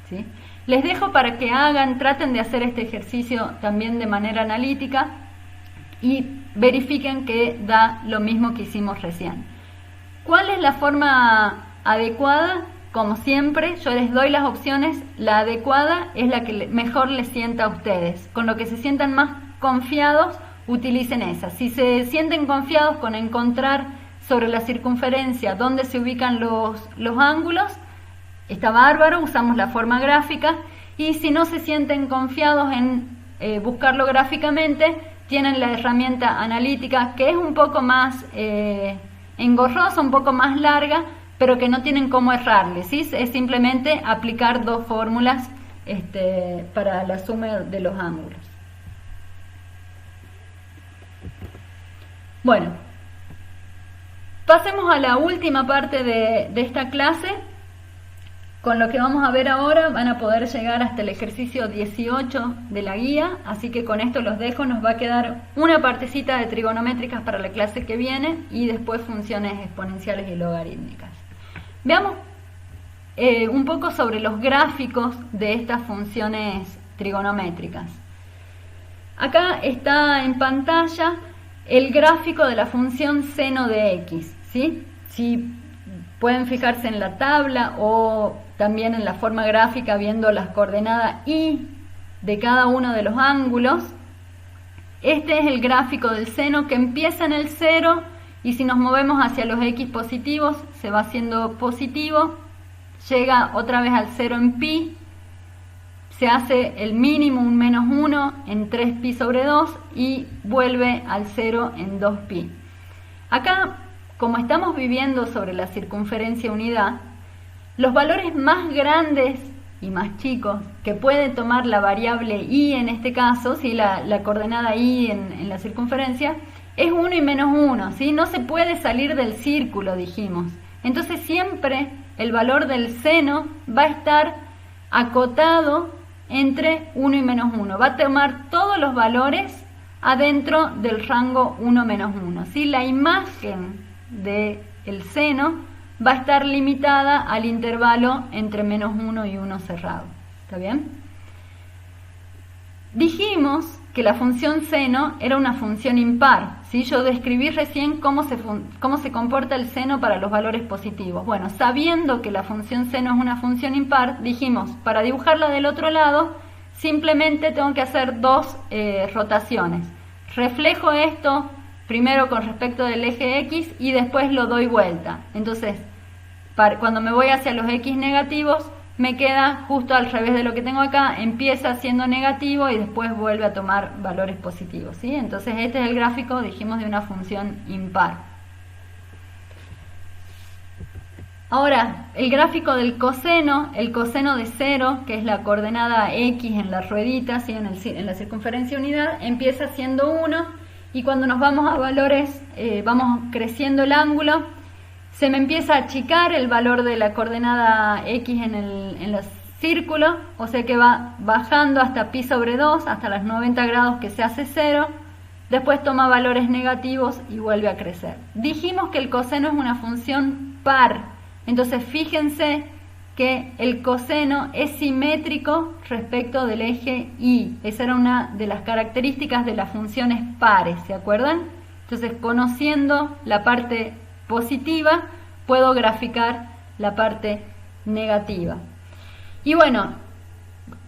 ¿sí? Les dejo para que traten de hacer este ejercicio también de manera analítica y verifiquen que da lo mismo que hicimos recién. ¿Cuál es la forma adecuada? Como siempre, yo les doy las opciones. La adecuada es la que mejor les sienta a ustedes. Con lo que se sientan más confiados, utilicen esa. Si se sienten confiados con encontrar sobre la circunferencia dónde se ubican los ángulos, está bárbaro, usamos la forma gráfica. Y si no se sienten confiados en buscarlo gráficamente, tienen la herramienta analítica, que es un poco más engorrosa, un poco más larga, pero que no tienen cómo errarle, ¿sí? Es simplemente aplicar dos fórmulas para la suma de los ángulos. Bueno, pasemos a la última parte de esta clase. Con lo que vamos a ver ahora van a poder llegar hasta el ejercicio 18 de la guía, así que con esto los dejo. Nos va a quedar una partecita de trigonométricas para la clase que viene y después funciones exponenciales y logarítmicas. Veamos un poco sobre los gráficos de estas funciones trigonométricas. Acá está en pantalla el gráfico de la función seno de x, ¿sí? Si pueden fijarse en la tabla o también en la forma gráfica viendo las coordenadas y de cada uno de los ángulos. Este es el gráfico del seno que empieza en el 0 y si nos movemos hacia los x positivos se va haciendo positivo, llega otra vez al 0 en pi, se hace el mínimo un menos 1 en 3pi sobre 2 y vuelve al 0 en 2pi. Acá, como estamos viviendo sobre la circunferencia unidad, los valores más grandes y más chicos que puede tomar la variable y en este caso, ¿sí? la coordenada y en la circunferencia, es 1 y menos 1, ¿sí? No se puede salir del círculo, dijimos. Entonces siempre el valor del seno va a estar acotado entre 1 y menos 1. Va a tomar todos los valores adentro del rango 1 menos 1, ¿sí? La imagen del seno va a estar limitada al intervalo entre menos 1 y 1 cerrado. ¿Está bien? Dijimos que la función seno era una función impar, ¿sí? Yo describí recién cómo se comporta el seno para los valores positivos. Bueno, sabiendo que la función seno es una función impar, dijimos, para dibujarla del otro lado, simplemente tengo que hacer dos rotaciones. Reflejo esto primero con respecto del eje X y después lo doy vuelta. Entonces, cuando me voy hacia los X negativos, me queda justo al revés de lo que tengo acá, empieza siendo negativo y después vuelve a tomar valores positivos, ¿sí? Entonces este es el gráfico, dijimos, de una función impar. Ahora, el gráfico del coseno, el coseno de 0, que es la coordenada X en la ruedita, ¿sí? en la circunferencia unidad, empieza siendo 1 y cuando nos vamos a valores, vamos creciendo el ángulo, se me empieza a achicar el valor de la coordenada X en el círculo, o sea que va bajando hasta pi sobre 2, hasta los 90 grados que se hace 0, después toma valores negativos y vuelve a crecer. Dijimos que el coseno es una función par, entonces fíjense que el coseno es simétrico respecto del eje Y. Esa era una de las características de las funciones pares, ¿se acuerdan? Entonces, conociendo la parte positiva, puedo graficar la parte negativa. Y bueno,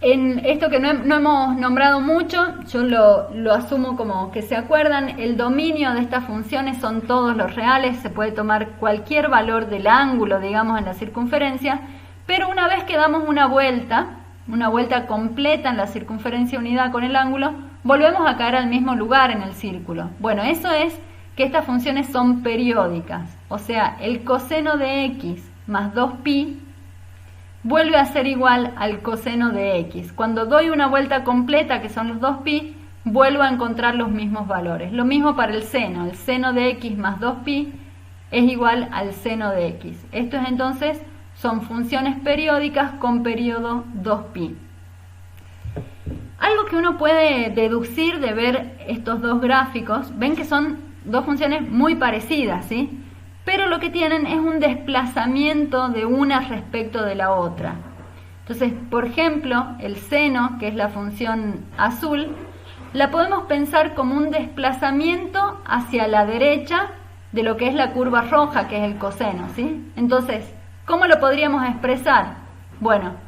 en esto que no hemos nombrado mucho, yo lo asumo como que se acuerdan, el dominio de estas funciones son todos los reales, se puede tomar cualquier valor del ángulo, digamos, en la circunferencia, pero una vez que damos una vuelta completa en la circunferencia unidad con el ángulo, volvemos a caer al mismo lugar en el círculo. Bueno, eso es que estas funciones son periódicas, o sea, el coseno de X más 2pi vuelve a ser igual al coseno de X. Cuando doy una vuelta completa, que son los 2pi, vuelvo a encontrar los mismos valores. Lo mismo para el seno de X más 2pi es igual al seno de X. Esto es entonces, son funciones periódicas con periodo 2pi. Algo que uno puede deducir de ver estos dos gráficos, ven que son dos funciones muy parecidas, ¿sí? Pero lo que tienen es un desplazamiento de una respecto de la otra. Entonces, por ejemplo, el seno, que es la función azul, la podemos pensar como un desplazamiento hacia la derecha de lo que es la curva roja, que es el coseno, ¿sí? Entonces, ¿cómo lo podríamos expresar? Bueno,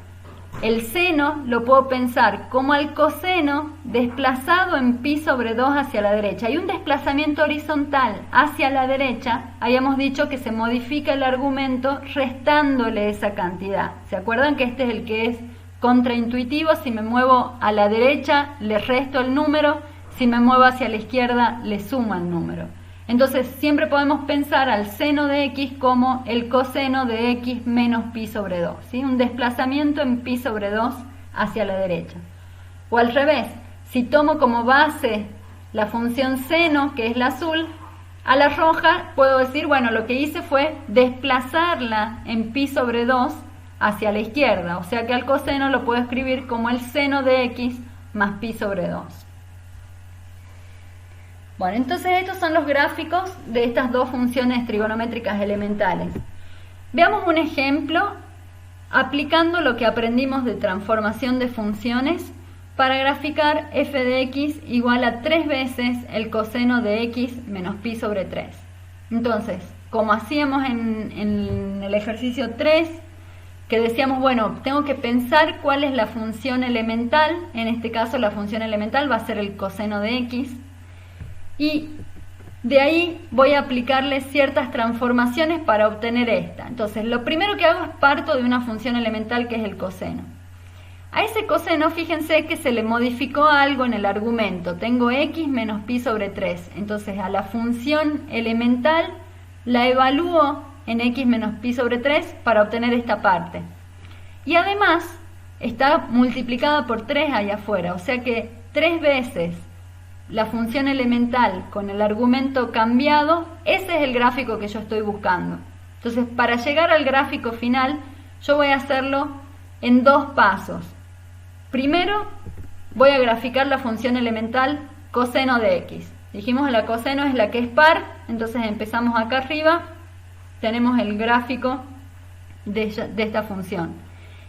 el seno lo puedo pensar como al coseno desplazado en pi sobre 2 hacia la derecha. Hay un desplazamiento horizontal hacia la derecha, habíamos dicho que se modifica el argumento restándole esa cantidad. ¿Se acuerdan que este es el que es contraintuitivo? Si me muevo a la derecha le resto el número, si me muevo hacia la izquierda le sumo el número. Entonces siempre podemos pensar al seno de X como el coseno de X menos pi sobre 2, ¿sí? Un desplazamiento en pi sobre 2 hacia la derecha. O al revés, si tomo como base la función seno, que es la azul, a la roja puedo decir, bueno, lo que hice fue desplazarla en pi sobre 2 hacia la izquierda. O sea que al coseno lo puedo escribir como el seno de X más pi sobre 2. Bueno, entonces estos son los gráficos de estas dos funciones trigonométricas elementales. Veamos un ejemplo aplicando lo que aprendimos de transformación de funciones para graficar f de x igual a 3 veces el coseno de x menos pi sobre 3. Entonces, como hacíamos en el ejercicio 3, que decíamos, bueno, tengo que pensar cuál es la función elemental, en este caso la función elemental va a ser el coseno de x, y de ahí voy a aplicarle ciertas transformaciones para obtener esta. Entonces, lo primero que hago es parto de una función elemental que es el coseno. A ese coseno, fíjense que se le modificó algo en el argumento. Tengo x menos pi sobre 3. Entonces, a la función elemental la evalúo en x menos pi sobre 3 para obtener esta parte. Y además, está multiplicada por 3 allá afuera. O sea que 3 veces la función elemental con el argumento cambiado, ese es el gráfico que yo estoy buscando. Entonces, para llegar al gráfico final, yo voy a hacerlo en dos pasos. Primero, voy a graficar la función elemental coseno de x. Dijimos la coseno es la que es par, entonces empezamos acá arriba, tenemos el gráfico de esta función.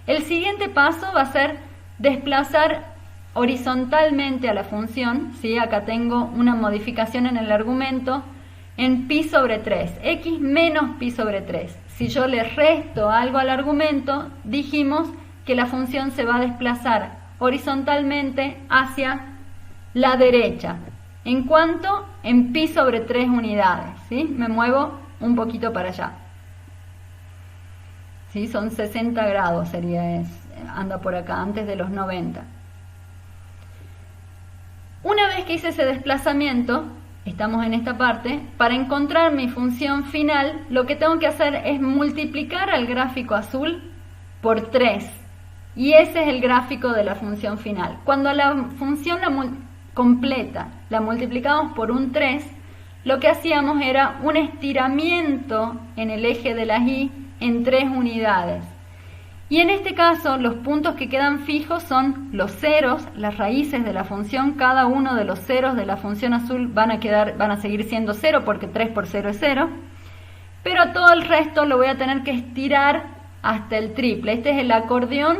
El siguiente paso va a ser desplazar horizontalmente a la función, ¿sí? Acá tengo una modificación en el argumento en pi sobre 3, x menos pi sobre 3. Si yo le resto algo al argumento, dijimos que la función se va a desplazar horizontalmente hacia la derecha. ¿En cuánto? En pi sobre 3 unidades, ¿sí? Me muevo un poquito para allá. ¿Sí? Son 60 grados, anda por acá, antes de los 90. Una vez que hice ese desplazamiento, estamos en esta parte, para encontrar mi función final, lo que tengo que hacer es multiplicar al gráfico azul por 3. Y ese es el gráfico de la función final. Cuando la función completa la multiplicamos por un 3, lo que hacíamos era un estiramiento en el eje de las y en 3 unidades. Y en este caso los puntos que quedan fijos son los ceros, las raíces de la función. Cada uno de los ceros de la función azul van a seguir siendo 0 porque 3 por 0 es 0. Pero todo el resto lo voy a tener que estirar hasta el triple. Este es el acordeón.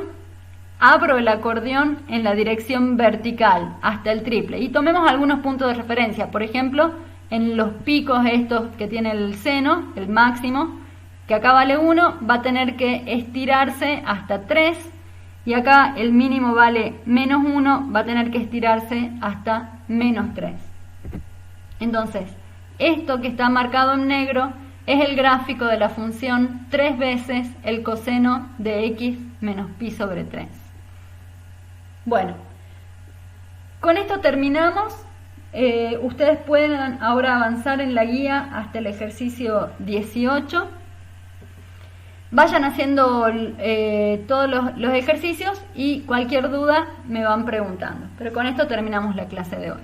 Abro el acordeón en la dirección vertical hasta el triple. Y tomemos algunos puntos de referencia. Por ejemplo, en los picos estos que tiene el seno, el máximo, que acá vale 1, va a tener que estirarse hasta 3, y acá el mínimo vale menos 1, va a tener que estirarse hasta menos 3. Entonces, esto que está marcado en negro es el gráfico de la función 3 veces el coseno de x menos pi sobre 3. Bueno, con esto terminamos. Ustedes pueden ahora avanzar en la guía hasta el ejercicio 18. Vayan haciendo todos los ejercicios y cualquier duda me van preguntando. Pero con esto terminamos la clase de hoy.